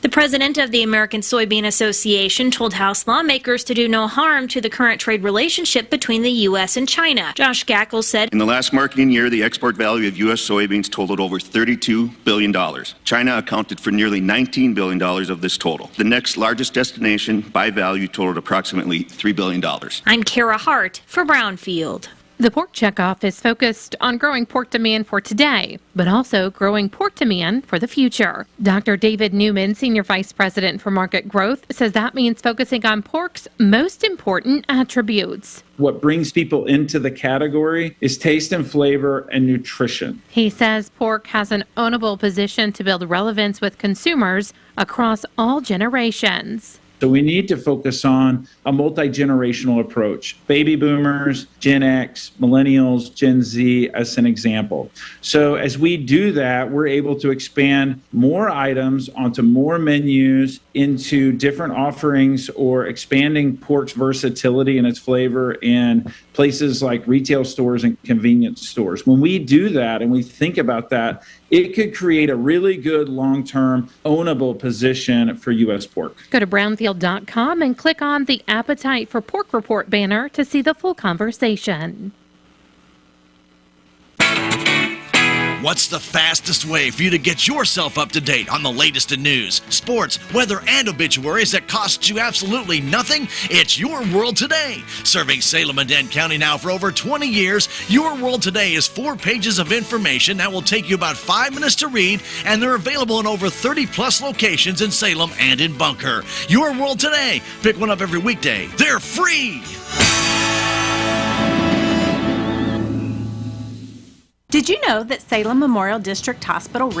The president of the American Soybean Association told House lawmakers to do no harm to the current trade relationship between the U.S. and China. Josh Gackle said, in the last marketing year, the export value of U.S. soybeans totaled over $32 billion. China accounted for nearly $19 billion of this total. The next largest destination by value totaled approximately $3 billion. I'm Kara Hart for Brownfield. The Pork Checkoff is focused on growing pork demand for today, but also growing pork demand for the future. Dr. David Newman, Senior Vice President for Market Growth, says that means focusing on pork's most important attributes. What brings people into the category is taste and flavor and nutrition. He says pork has an ownable position to build relevance with consumers across all generations. So we need to focus on a multi-generational approach. Baby boomers, Gen X, millennials, Gen Z as an example. So as we do that, we're able to expand more items onto more menus into different offerings or expanding pork's versatility and its flavor in places like retail stores and convenience stores. When we do that and we think about that, it could create a really good long-term ownable position for U.S. pork. Go to brownfield.com and click on the Appetite for Pork Report banner to see the full conversation. What's the fastest way for you to get yourself up to date on the latest in news, sports, weather, and obituaries that costs you absolutely nothing? It's Your World Today. Serving Salem and Dent County now for over 20 years, Your World Today is 4 pages of information that will take you about 5 minutes to read, and they're available in over 30-plus locations in Salem and in Bunker. Your World Today. Pick one up every weekday. They're free. Did you know that Salem Memorial District Hospital